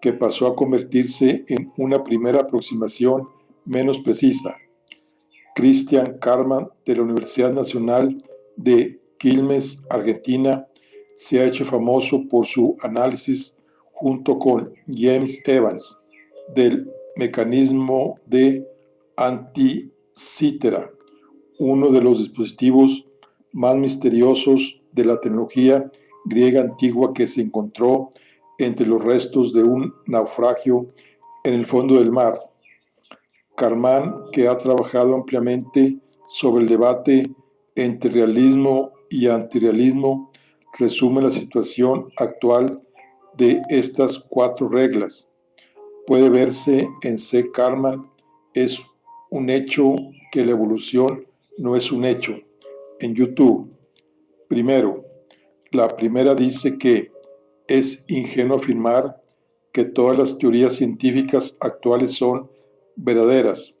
Speaker 1: que pasó a convertirse en una primera aproximación menos precisa. Christian Karman, de la Universidad Nacional de Quilmes, Argentina, se ha hecho famoso por su análisis junto con James Evans del mecanismo de Antikythera, uno de los dispositivos más misteriosos de la tecnología griega antigua que se encontró entre los restos de un naufragio en el fondo del mar. Karman, que ha trabajado ampliamente sobre el debate entre realismo y antirrealismo, resume la situación actual de estas 4 reglas. Puede verse en C. Karman, es un hecho que la evolución no es un hecho, en YouTube. Primero, la primera dice que es ingenuo afirmar que todas las teorías científicas actuales son verdaderas.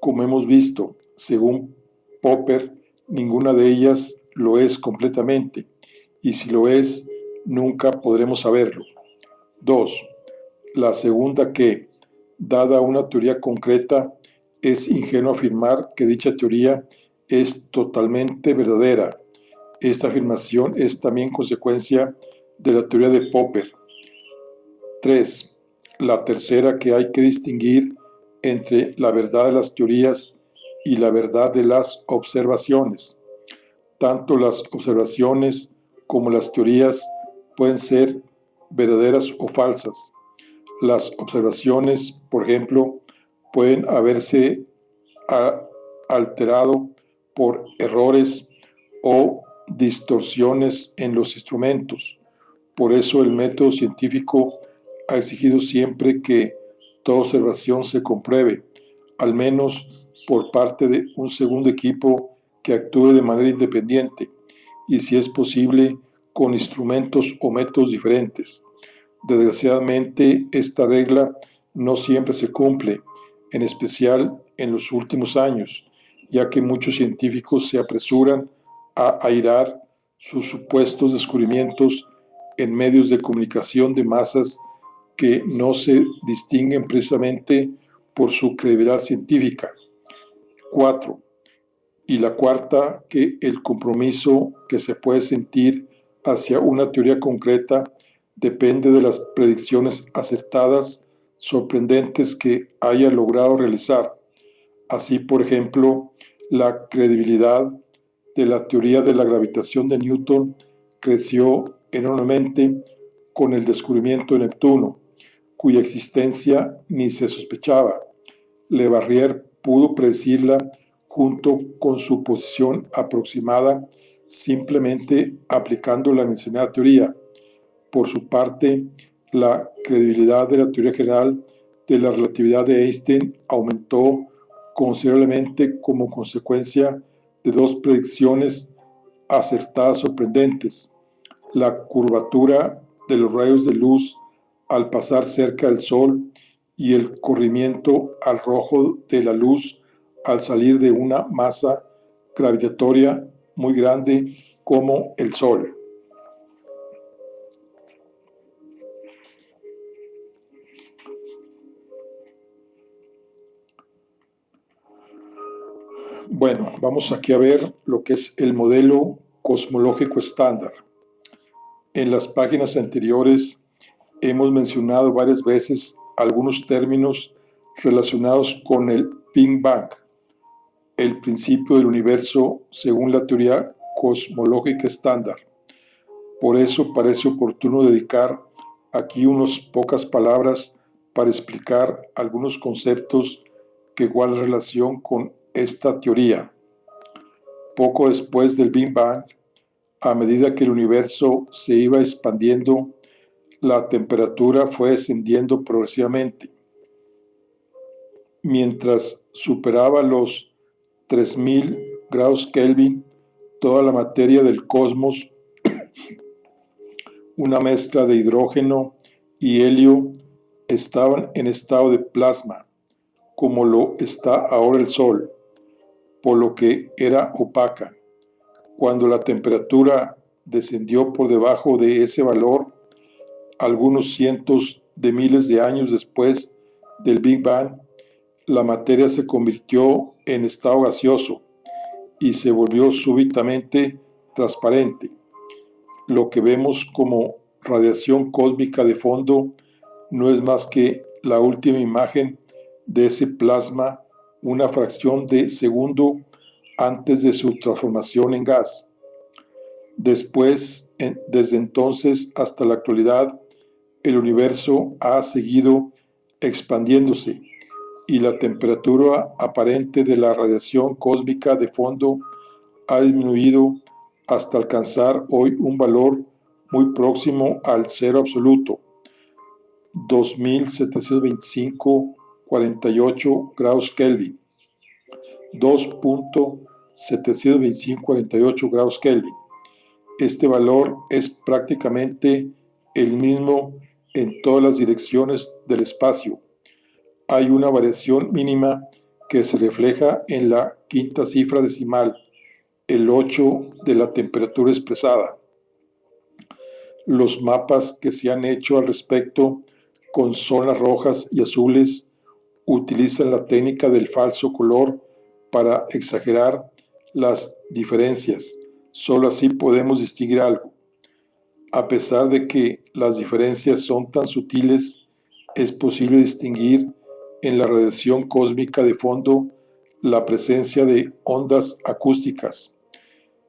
Speaker 1: Como hemos visto, según Popper, ninguna de ellas lo es completamente, y si lo es, nunca podremos saberlo. 2. La segunda que, dada una teoría concreta, es ingenuo afirmar que dicha teoría es totalmente verdadera. Esta afirmación es también consecuencia de la teoría de Popper. 3. La tercera, que hay que distinguir entre la verdad de las teorías y la verdad de las observaciones. Tanto las observaciones como las teorías pueden ser verdaderas o falsas. Las observaciones, por ejemplo, pueden haberse alterado por errores o distorsiones en los instrumentos. Por eso el método científico ha exigido siempre que toda observación se compruebe, al menos por parte de un segundo equipo que actúe de manera independiente y, si es posible, con instrumentos o métodos diferentes. Desgraciadamente, esta regla no siempre se cumple, en especial en los últimos años, ya que muchos científicos se apresuran a airar sus supuestos descubrimientos en medios de comunicación de masas que no se distinguen precisamente por su credibilidad científica. 4. Y la cuarta, que el compromiso que se puede sentir hacia una teoría concreta depende de las predicciones acertadas, sorprendentes que haya logrado realizar. Así, por ejemplo, la credibilidad de la teoría de la gravitación de Newton creció enormemente con el descubrimiento de Neptuno, cuya existencia ni se sospechaba. Le Verrier pudo predecirla junto con su posición aproximada simplemente aplicando la mencionada teoría. Por su parte, la credibilidad de la teoría general de la relatividad de Einstein aumentó considerablemente como consecuencia de 2 predicciones acertadas sorprendentes: la curvatura de los rayos de luz al pasar cerca del Sol y el corrimiento al rojo de la luz al salir de una masa gravitatoria muy grande como el Sol. Bueno, vamos aquí a ver lo que es el modelo cosmológico estándar. En las páginas anteriores hemos mencionado varias veces algunos términos relacionados con el Big Bang, el principio del universo según la teoría cosmológica estándar. Por eso parece oportuno dedicar aquí unas pocas palabras para explicar algunos conceptos que guardan relación con esta teoría. Poco después del Big Bang, a medida que el universo se iba expandiendo, la temperatura fue descendiendo progresivamente. Mientras superaba los 3000 grados Kelvin, toda la materia del cosmos, una mezcla de hidrógeno y helio, estaban en estado de plasma, como lo está ahora el Sol, por lo que era opaca. Cuando la temperatura descendió por debajo de ese valor, algunos cientos de miles de años después del Big Bang, la materia se convirtió en estado gaseoso y se volvió súbitamente transparente. Lo que vemos como radiación cósmica de fondo no es más que la última imagen de ese plasma, una fracción de segundo antes de su transformación en gas. Desde entonces hasta la actualidad, el universo ha seguido expandiéndose y la temperatura aparente de la radiación cósmica de fondo ha disminuido hasta alcanzar hoy un valor muy próximo al cero absoluto, 2725,48 grados Kelvin, 2.725,48 grados Kelvin. Este valor es prácticamente el mismo en todas las direcciones del espacio. Hay una variación mínima que se refleja en la quinta cifra decimal, el 8 de la temperatura expresada. Los mapas que se han hecho al respecto con zonas rojas y azules utilizan la técnica del falso color para exagerar las diferencias. Solo así podemos distinguir algo. A pesar de que las diferencias son tan sutiles, es posible distinguir en la radiación cósmica de fondo la presencia de ondas acústicas,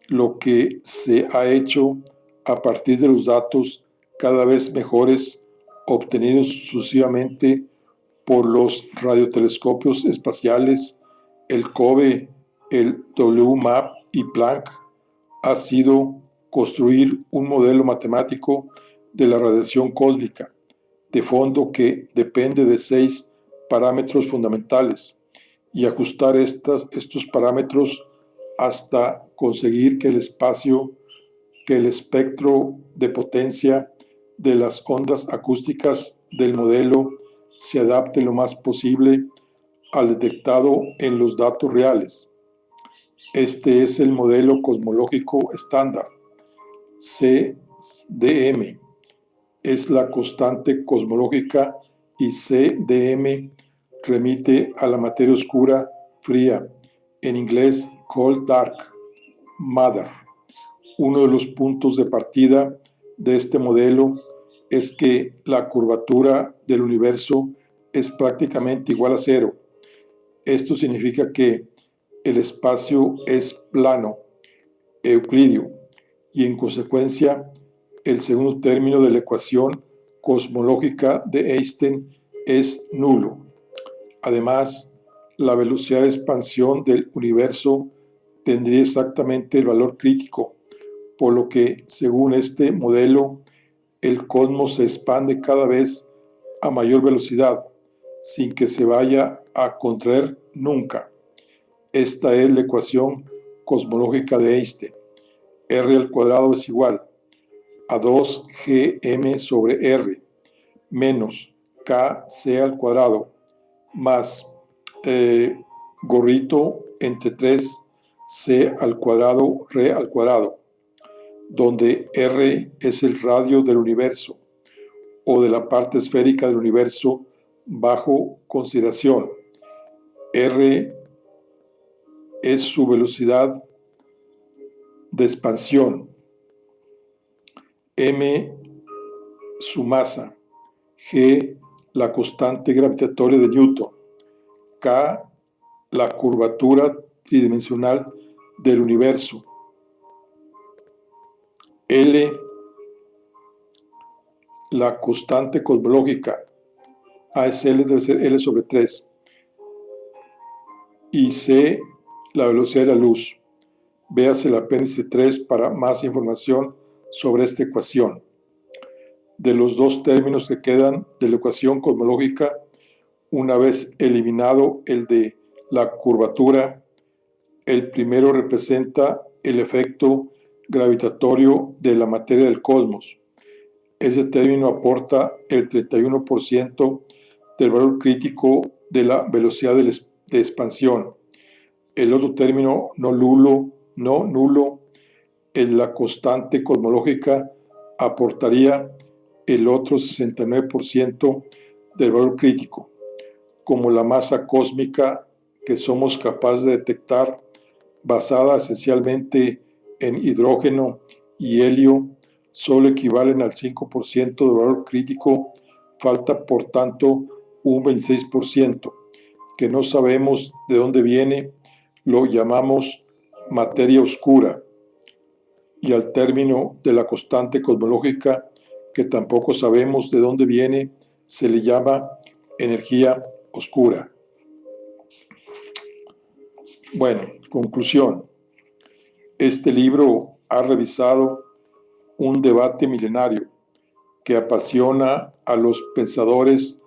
Speaker 1: lo que se ha hecho a partir de los datos cada vez mejores obtenidos sucesivamente por los radiotelescopios espaciales, el COBE, el WMAP y Planck, ha sido construir un modelo matemático de la radiación cósmica de fondo que depende de 6 parámetros fundamentales y ajustar estos parámetros hasta conseguir que el espectro de potencia de las ondas acústicas del modelo se adapte lo más posible al detectado en los datos reales. Este es el modelo cosmológico estándar, CDM. Es la constante cosmológica y CDM remite a la materia oscura fría, en inglés Cold Dark Matter. Uno de los puntos de partida de este modelo es que la curvatura del universo es prácticamente igual a cero. Esto significa que el espacio es plano, euclídeo, y en consecuencia el segundo término de la ecuación cosmológica de Einstein es nulo. Además, la velocidad de expansión del universo tendría exactamente el valor crítico, por lo que, según este modelo, el cosmos se expande cada vez a mayor velocidad, sin que se vaya a contraer nunca. Esta es la ecuación cosmológica de Einstein. R al cuadrado es igual a 2gm sobre r menos kc al cuadrado más gorrito entre 3c al cuadrado r al cuadrado, donde r es el radio del universo o de la parte esférica del universo bajo consideración. R es su velocidad de expansión, m su masa, g la constante gravitatoria de Newton. K, la curvatura tridimensional del universo. L, la constante cosmológica. A es L, debe ser L sobre 3. Y C, la velocidad de la luz. Véase el apéndice 3 para más información sobre esta ecuación. De los dos términos que quedan de la ecuación cosmológica, una vez eliminado el de la curvatura, el primero representa el efecto gravitatorio de la materia del cosmos. Ese término aporta el 31% del valor crítico de la velocidad de expansión. El otro término no nulo, en la constante cosmológica, aportaría el otro 69% del valor crítico. Como la masa cósmica que somos capaces de detectar, basada esencialmente en hidrógeno y helio, solo equivalen al 5% del valor crítico, falta por tanto un 26%, que no sabemos de dónde viene, lo llamamos materia oscura, y al término de la constante cosmológica, que tampoco sabemos de dónde viene, se le llama energía oscura. Bueno, conclusión. Este libro ha revisado un debate milenario que apasiona a los pensadores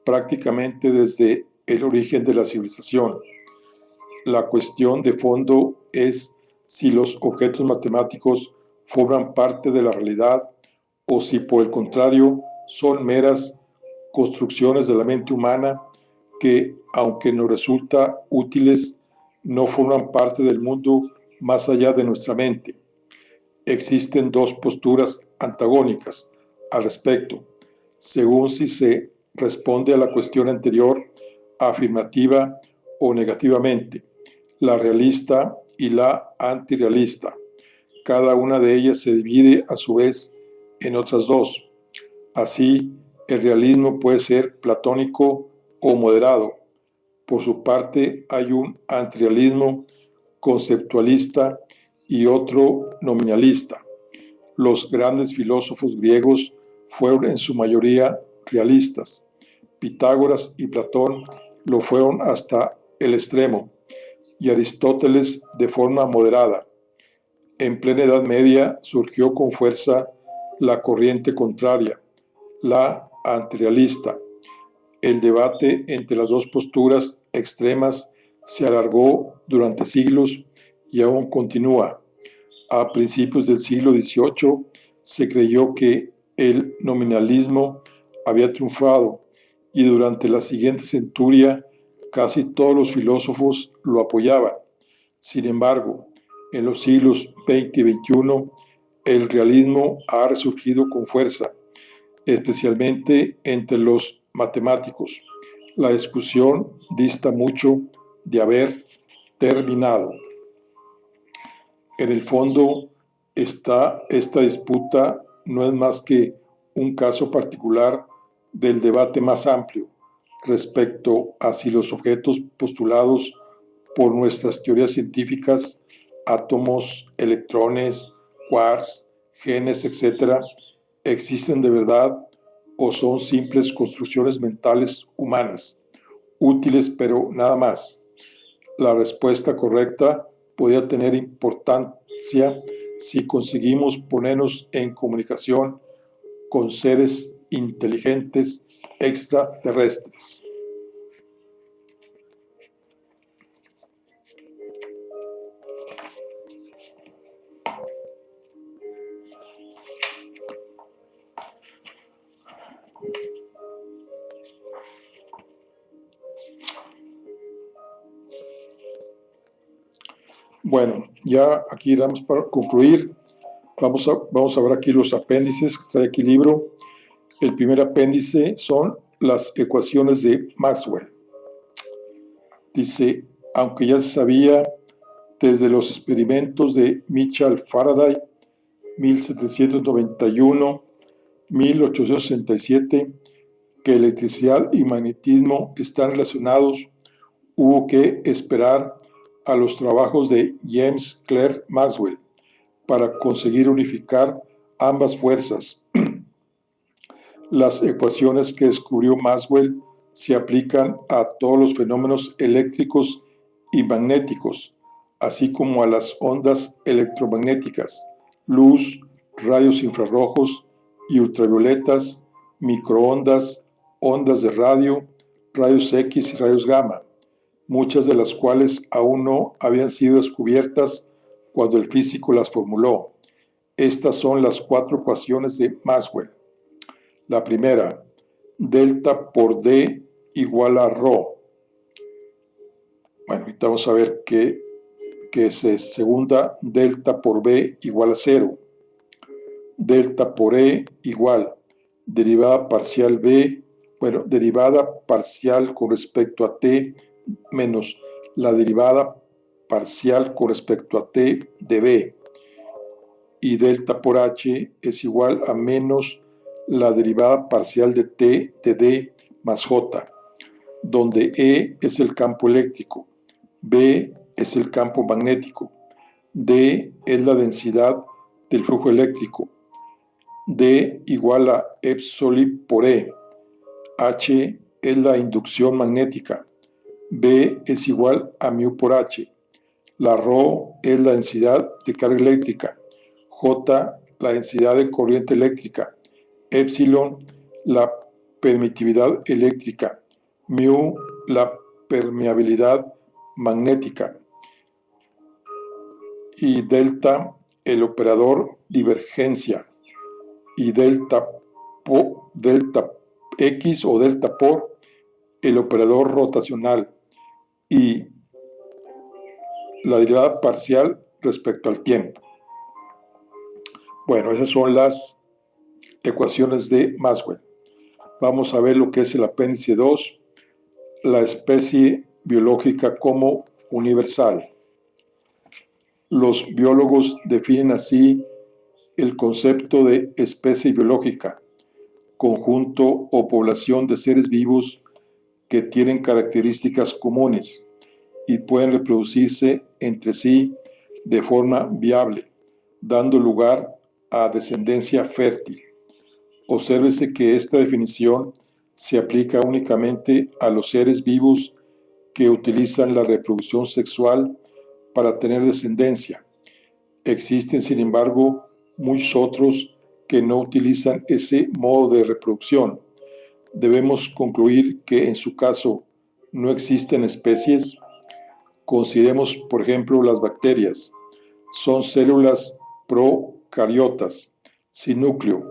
Speaker 1: prácticamente desde el origen de la civilización. La cuestión de fondo es si los objetos matemáticos forman parte de la realidad o si por el contrario son meras construcciones de la mente humana que, aunque nos resulta útiles, no forman parte del mundo más allá de nuestra mente. Existen dos posturas antagónicas al respecto, según si se responde a la cuestión anterior afirmativa o negativamente, la realista y la antirrealista. Cada una de ellas se divide a su vez en otras dos. Así, el realismo puede ser platónico o moderado. Por su parte, hay un antirrealismo conceptualista y otro nominalista. Los grandes filósofos griegos fueron en su mayoría realistas. Pitágoras y Platón lo fueron hasta el extremo, y Aristóteles de forma moderada. En plena Edad Media surgió con fuerza la corriente contraria, la antirrealista. El debate entre las dos posturas extremas se alargó durante siglos y aún continúa. A principios del siglo XVIII se creyó que el nominalismo había triunfado y durante la siguiente centuria casi todos los filósofos lo apoyaban. Sin embargo, en los siglos XX y XXI, el realismo ha resurgido con fuerza, especialmente entre los matemáticos. La discusión dista mucho de haber terminado. En el fondo, esta disputa no es más que un caso particular del debate más amplio respecto a si los objetos postulados por nuestras teorías científicas, átomos, electrones, quarks, genes, etc., existen de verdad o son simples construcciones mentales humanas, útiles pero nada más. La respuesta correcta podría tener importancia si conseguimos ponernos en comunicación con seres inteligentes extraterrestres. Bueno, ya aquí vamos para concluir. Vamos a ver aquí los apéndices que trae aquí el libro. El primer apéndice son las ecuaciones de Maxwell. Dice, aunque ya se sabía desde los experimentos de Michael Faraday, 1791-1867, que electricidad y magnetismo están relacionados, hubo que esperar a los trabajos de James Clerk Maxwell para conseguir unificar ambas fuerzas. Las ecuaciones que descubrió Maxwell se aplican a todos los fenómenos eléctricos y magnéticos, así como a las ondas electromagnéticas, luz, rayos infrarrojos y ultravioletas, microondas, ondas de radio, rayos X y rayos gamma, muchas de las cuales aún no habían sido descubiertas cuando el físico las formuló. Estas son las 4 ecuaciones de Maxwell. La primera, delta por D igual a ρ. Bueno, ahorita vamos a ver qué es. Segunda, delta por B igual a 0. Delta por E igual derivada parcial B, derivada parcial con respecto a T menos la derivada parcial con respecto a T de B. Y delta por H es igual a menos la derivada parcial de T de D más J, donde E es el campo eléctrico, B es el campo magnético, D es la densidad del flujo eléctrico, D igual a epsilon por E, H es la inducción magnética, B es igual a mu por H, la ρ es la densidad de carga eléctrica, J la densidad de corriente eléctrica, epsilon la permitividad eléctrica, mu la permeabilidad magnética y delta el operador divergencia y delta X o delta por el operador rotacional y la derivada parcial respecto al tiempo. Bueno, esas son las ecuaciones de Maxwell. Vamos a ver lo que es el apéndice 2, la especie biológica como universal. Los biólogos definen así el concepto de especie biológica, conjunto o población de seres vivos que tienen características comunes y pueden reproducirse entre sí de forma viable, dando lugar a descendencia fértil. Obsérvese que esta definición se aplica únicamente a los seres vivos que utilizan la reproducción sexual para tener descendencia. Existen, sin embargo, muchos otros que no utilizan ese modo de reproducción. Debemos concluir que en su caso no existen especies. Consideremos, por ejemplo, las bacterias. Son células procariotas, sin núcleo,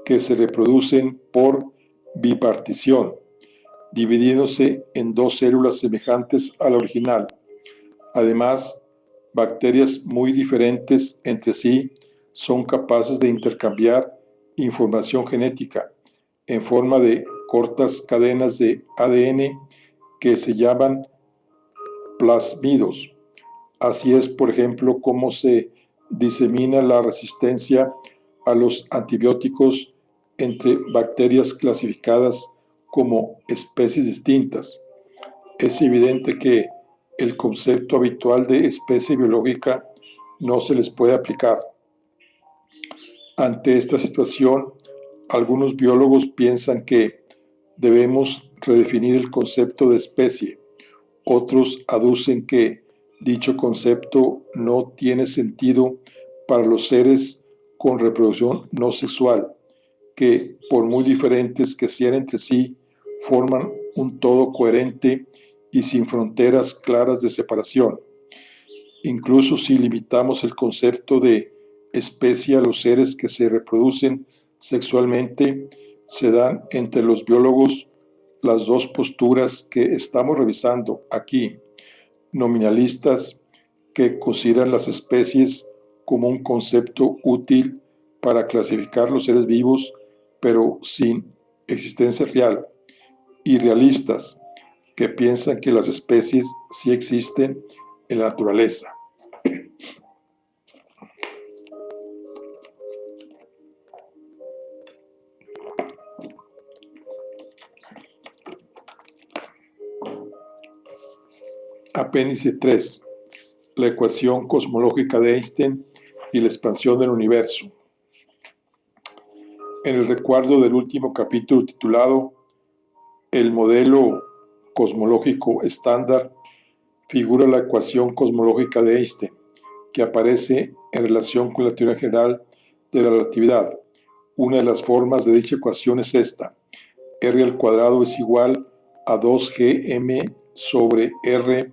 Speaker 1: que se reproducen por bipartición, dividiéndose en 2 células semejantes a la original. Además, bacterias muy diferentes entre sí son capaces de intercambiar información genética en forma de cortas cadenas de ADN que se llaman plásmidos. Así es, por ejemplo, cómo se disemina la resistencia a los antibióticos entre bacterias clasificadas como especies distintas. Es evidente que el concepto habitual de especie biológica no se les puede aplicar. Ante esta situación, algunos biólogos piensan que debemos redefinir el concepto de especie. Otros aducen que dicho concepto no tiene sentido para los seres con reproducción no sexual, que por muy diferentes que sean entre sí, forman un todo coherente y sin fronteras claras de separación. Incluso si limitamos el concepto de especie a los seres que se reproducen sexualmente, se dan entre los biólogos las 2 posturas que estamos revisando aquí: nominalistas, que consideran las especies como un concepto útil para clasificar los seres vivos, pero sin existencia real, y realistas, que piensan que las especies sí existen en la naturaleza. Apéndice 3. La ecuación cosmológica de Einstein y la expansión del universo. En el recuerdo del último capítulo titulado El modelo cosmológico estándar, figura la ecuación cosmológica de Einstein, que aparece en relación con la teoría general de la relatividad. Una de las formas de dicha ecuación es esta: r al cuadrado es igual a 2gm sobre r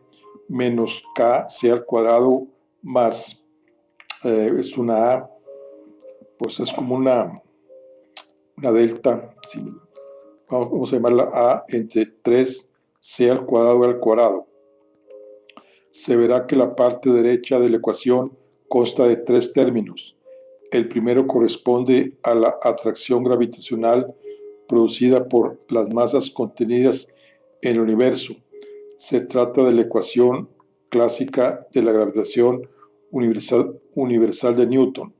Speaker 1: menos kc al cuadrado más, es una a, pues es como una delta, vamos a llamarla a entre 3c al cuadrado. Se verá que la parte derecha de la ecuación consta de tres términos. El primero corresponde a la atracción gravitacional producida por las masas contenidas en el universo. Se trata de la ecuación clásica de la gravitación universal de Newton.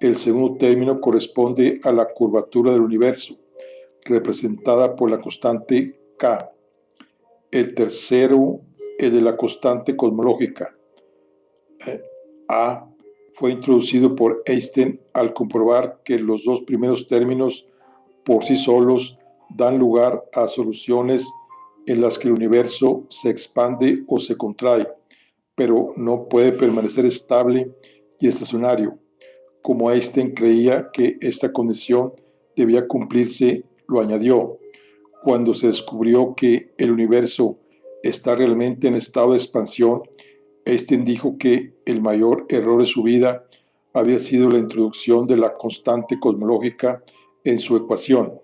Speaker 1: El segundo término corresponde a la curvatura del universo, representada por la constante K. El tercero, el de la constante cosmológica, A, fue introducido por Einstein al comprobar que los dos primeros términos por sí solos dan lugar a soluciones en las que el universo se expande o se contrae, pero no puede permanecer estable y estacionario. Como Einstein creía que esta condición debía cumplirse, lo añadió. Cuando se descubrió que el universo está realmente en estado de expansión, Einstein dijo que el mayor error de su vida había sido la introducción de la constante cosmológica en su ecuación.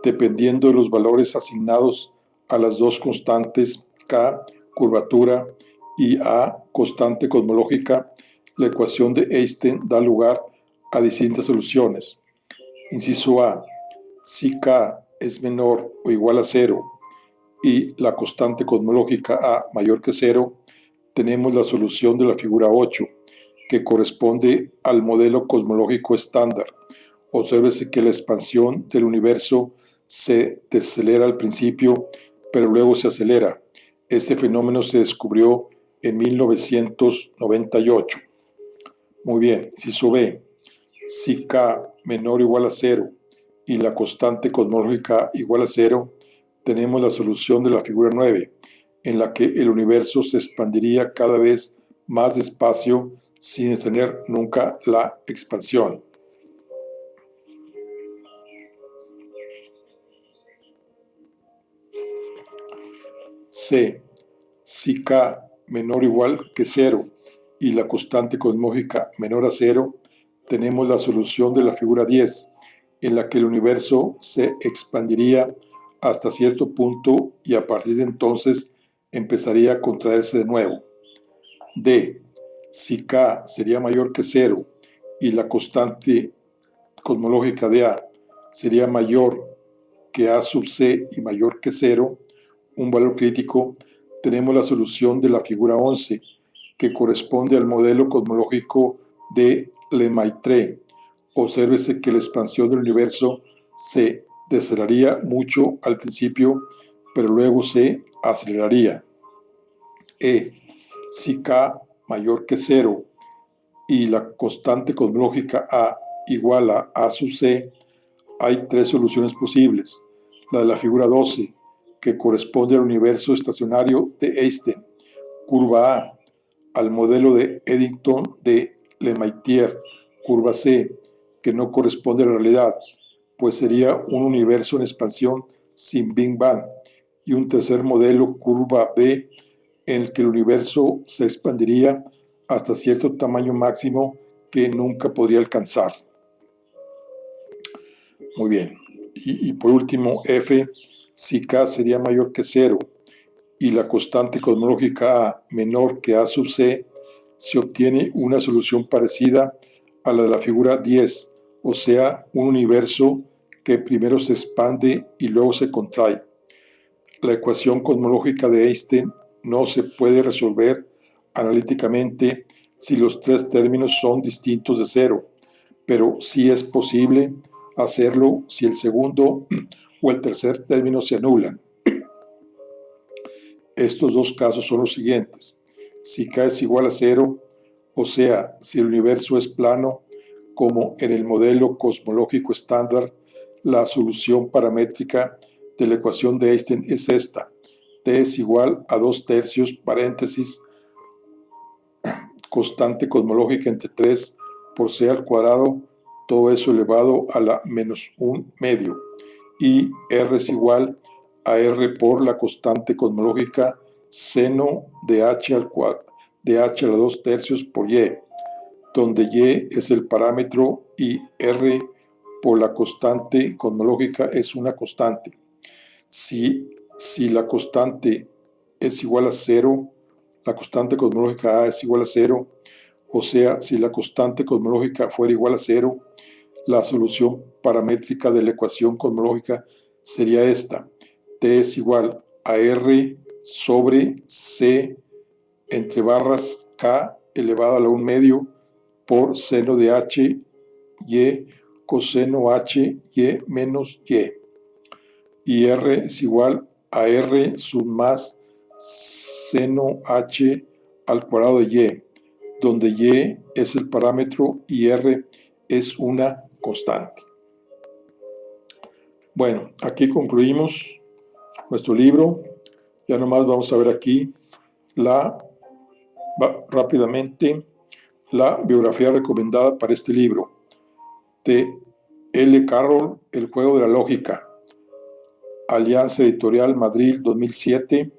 Speaker 1: Dependiendo de los valores asignados a las dos constantes K, curvatura, y A, constante cosmológica, la ecuación de Einstein da lugar a distintas soluciones. Inciso A: si K es menor o igual a 0 y la constante cosmológica A mayor que 0, tenemos la solución de la figura 8, que corresponde al modelo cosmológico estándar. Obsérvese que la expansión del universo se desacelera al principio, pero luego se acelera. Este fenómeno se descubrió en 1998. Muy bien, inciso B: si K menor o igual a 0 y la constante cosmológica igual a 0, tenemos la solución de la figura 9, en la que el universo se expandiría cada vez más despacio sin detener nunca la expansión. C. Si K menor o igual que 0 y la constante cosmológica menor a 0, tenemos la solución de la figura 10, en la que el universo se expandiría hasta cierto punto y a partir de entonces empezaría a contraerse de nuevo. D. Si K sería mayor que 0 y la constante cosmológica de A sería mayor que A sub C y mayor que 0, un valor crítico, tenemos la solución de la figura 11, que corresponde al modelo cosmológico de Lemaitre. Obsérvese que la expansión del universo se deceleraría mucho al principio, pero luego se aceleraría. E. Si K mayor que 0 y la constante cosmológica A igual a A sub C, hay tres soluciones posibles. La de la figura 12, que corresponde al universo estacionario de Einstein, curva A, al modelo de Eddington de Lemaitre, curva C, que no corresponde a la realidad, pues sería un universo en expansión sin Big Bang, y un tercer modelo, curva B, en el que el universo se expandiría hasta cierto tamaño máximo que nunca podría alcanzar. Muy bien. Y por último, F, si K sería mayor que 0 y la constante cosmológica A menor que A sub C, se obtiene una solución parecida a la de la figura 10, o sea, un universo que primero se expande y luego se contrae. La ecuación cosmológica de Einstein no se puede resolver analíticamente si los tres términos son distintos de 0, pero sí es posible hacerlo si el segundo o el tercer término se anulan. Estos dos casos son los siguientes. Si K es igual a 0, o sea, si el universo es plano, como en el modelo cosmológico estándar, la solución paramétrica de la ecuación de Einstein es esta. T es igual a 2/3, paréntesis, constante cosmológica entre 3 por c al cuadrado, todo eso elevado a la menos 1/2. Y R es igual a R por la constante cosmológica seno de h de h a la 2/3 por y, donde y es el parámetro y R por la constante cosmológica es una constante. Si la constante es igual a 0, la constante cosmológica A es igual a 0, o sea, si la constante cosmológica fuera igual a 0, la solución paramétrica de la ecuación cosmológica sería esta. T es igual a R sobre C entre barras K elevado a la 1/2 por seno de H y coseno H y menos y. Y R es igual a R sub más seno H al cuadrado de Y, donde Y es el parámetro y R es una constante. Bueno, aquí concluimos nuestro libro. Ya nomás vamos a ver aquí rápidamente la biografía recomendada para este libro de L. Carroll, El juego de la lógica, Alianza Editorial Madrid 2007,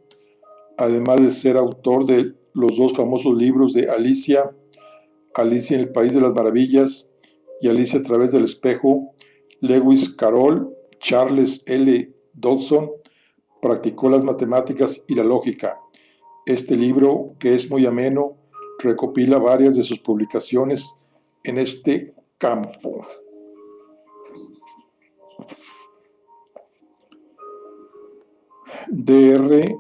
Speaker 1: además de ser autor de los dos famosos libros de Alicia en el País de las Maravillas y Alicia a través del espejo. Lewis Carroll, Charles L. Dodson, practicó las matemáticas y la lógica. Este libro, que es muy ameno, recopila varias de sus publicaciones en este campo. Dr.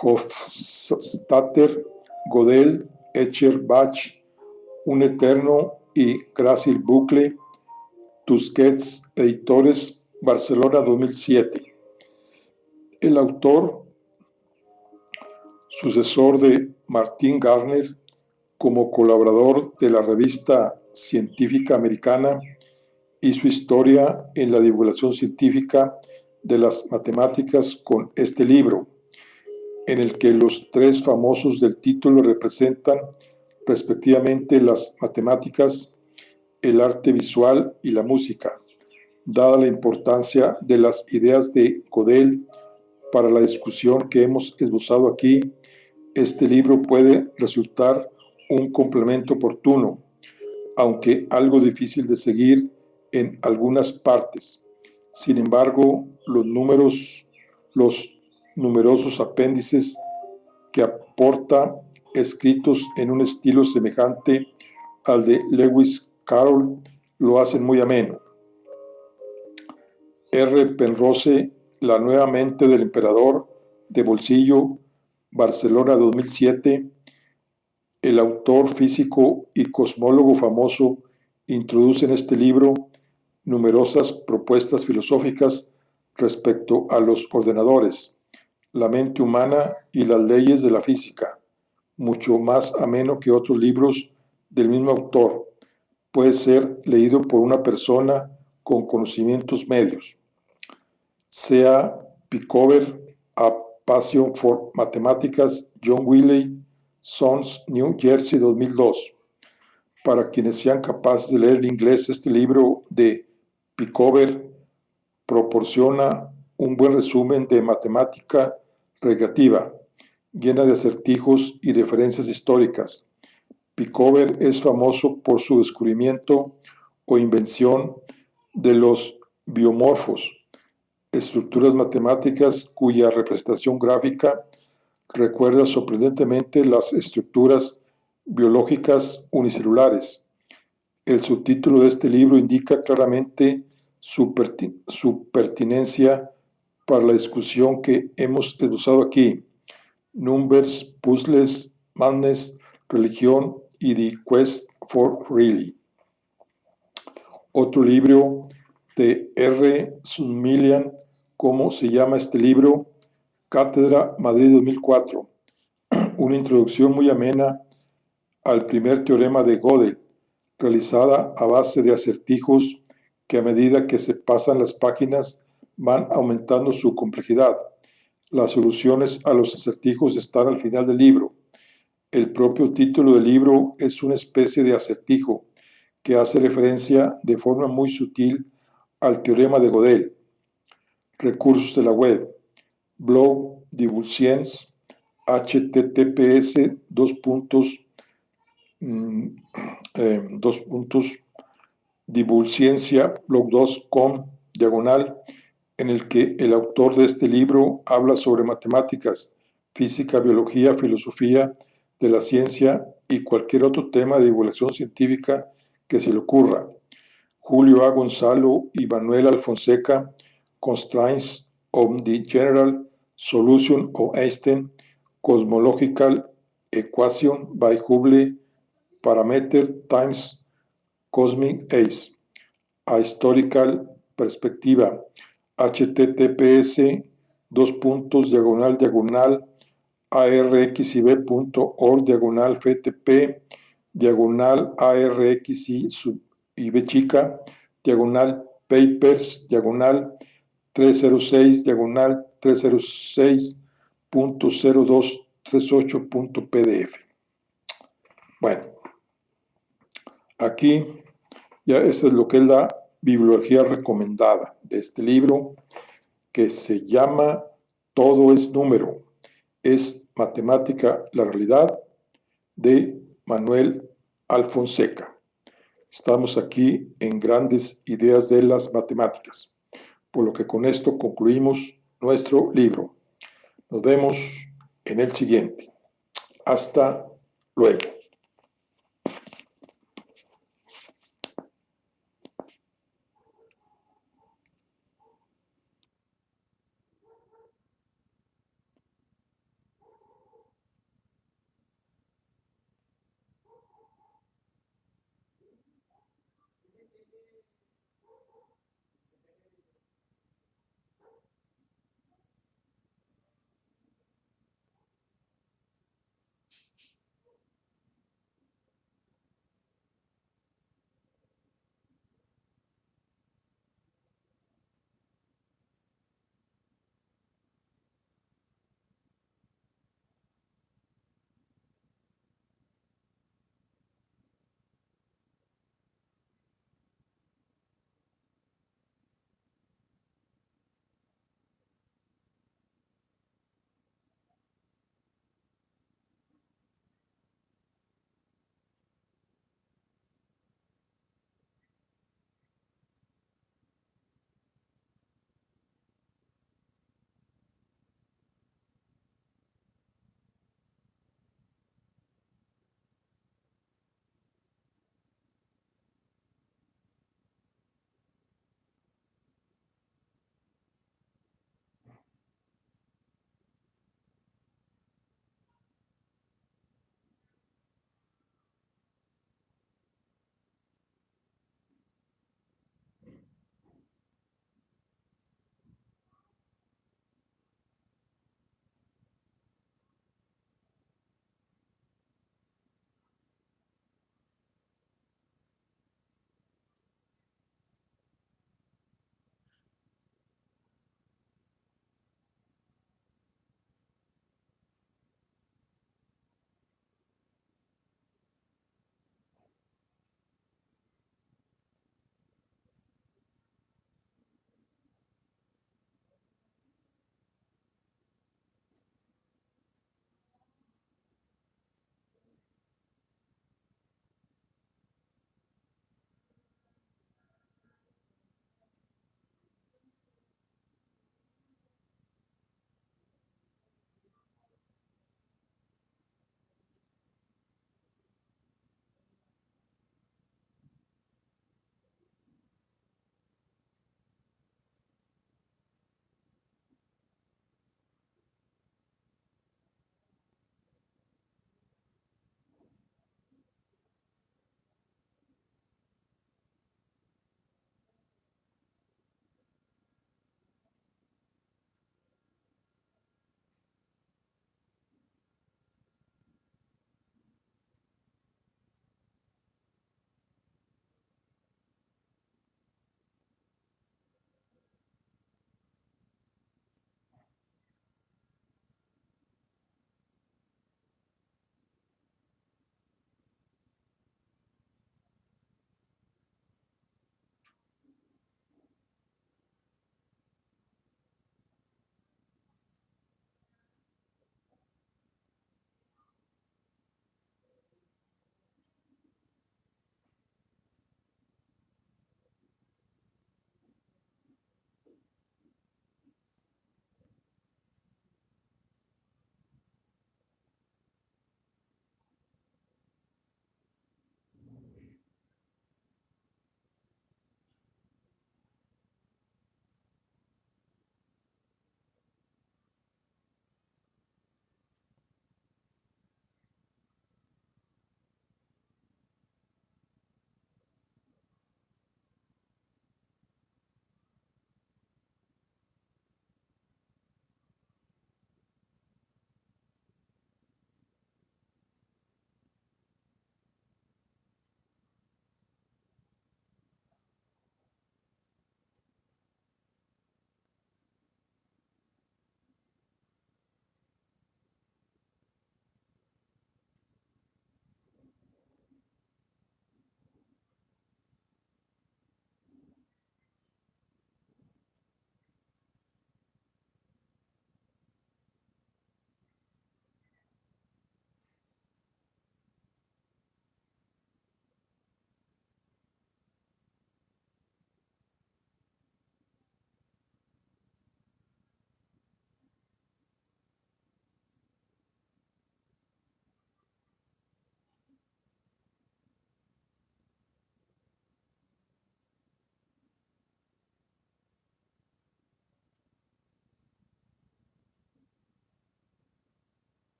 Speaker 1: Hofstadter, Gödel, Escher, Bach, Un Eterno y Gracil Bucle, Tusquets, Editores, Barcelona 2007. El autor, sucesor de Martin Gardner, como colaborador de la revista científica americana, hizo historia en la divulgación científica de las matemáticas con este libro, en el que los tres famosos del título representan respectivamente las matemáticas, el arte visual y la música. Dada la importancia de las ideas de Gödel para la discusión que hemos esbozado aquí, este libro puede resultar un complemento oportuno, aunque algo difícil de seguir en algunas partes. Sin embargo, los numerosos apéndices que aporta, escritos en un estilo semejante al de Lewis Carroll, lo hacen muy ameno. R. Penrose, La nueva mente del emperador, de bolsillo, Barcelona 2007. El autor físico y cosmólogo famoso introduce en este libro numerosas propuestas filosóficas respecto a los ordenadores, la mente humana y las leyes de la física, mucho más ameno que otros libros del mismo autor. Puede ser leído por una persona con conocimientos medios. Sea Pickover, A Passion for Mathematics, John Wiley, Sons, New Jersey 2002. Para quienes sean capaces de leer en inglés, este libro de Pickover proporciona un buen resumen de matemática recreativa, llena de acertijos y referencias históricas. Pickover es famoso por su descubrimiento o invención de los biomorfos, estructuras matemáticas cuya representación gráfica recuerda sorprendentemente las estructuras biológicas unicelulares. El subtítulo de este libro indica claramente su pertinencia para la discusión que hemos esbozado aquí: Numbers, Puzzles, Madness, Religión y The Quest for Really. Otro libro de R. Sunmillan. ¿Cómo se llama este libro? Cátedra Madrid 2004. Una introducción muy amena al primer teorema de Gödel, realizada a base de acertijos que a medida que se pasan las páginas van aumentando su complejidad. Las soluciones a los acertijos están al final del libro. El propio título del libro es una especie de acertijo que hace referencia de forma muy sutil al teorema de Gödel. Recursos de la web: blog Divulscience, https divulciencia blog2.com diagonal, en el que el autor de este libro habla sobre matemáticas, física, biología, filosofía de la ciencia y cualquier otro tema de divulgación científica que se le ocurra. Julio A. Gonzalo y Manuel Alfonseca, Constraints of the General Solution of Einstein Cosmological Equation by Hubble Parameter times Cosmic Ace. A Historical Perspectiva, https arxib.org ftp arxi chica papers 306 306.0238.pdf. Bueno, aquí ya esa es lo que es la bibliografía recomendada de este libro, que se llama Todo es número, es matemática, la realidad, de Manuel Alfonseca. Estamos aquí en Grandes Ideas de las Matemáticas, por lo que con esto concluimos nuestro libro. Nos vemos en el siguiente. Hasta luego.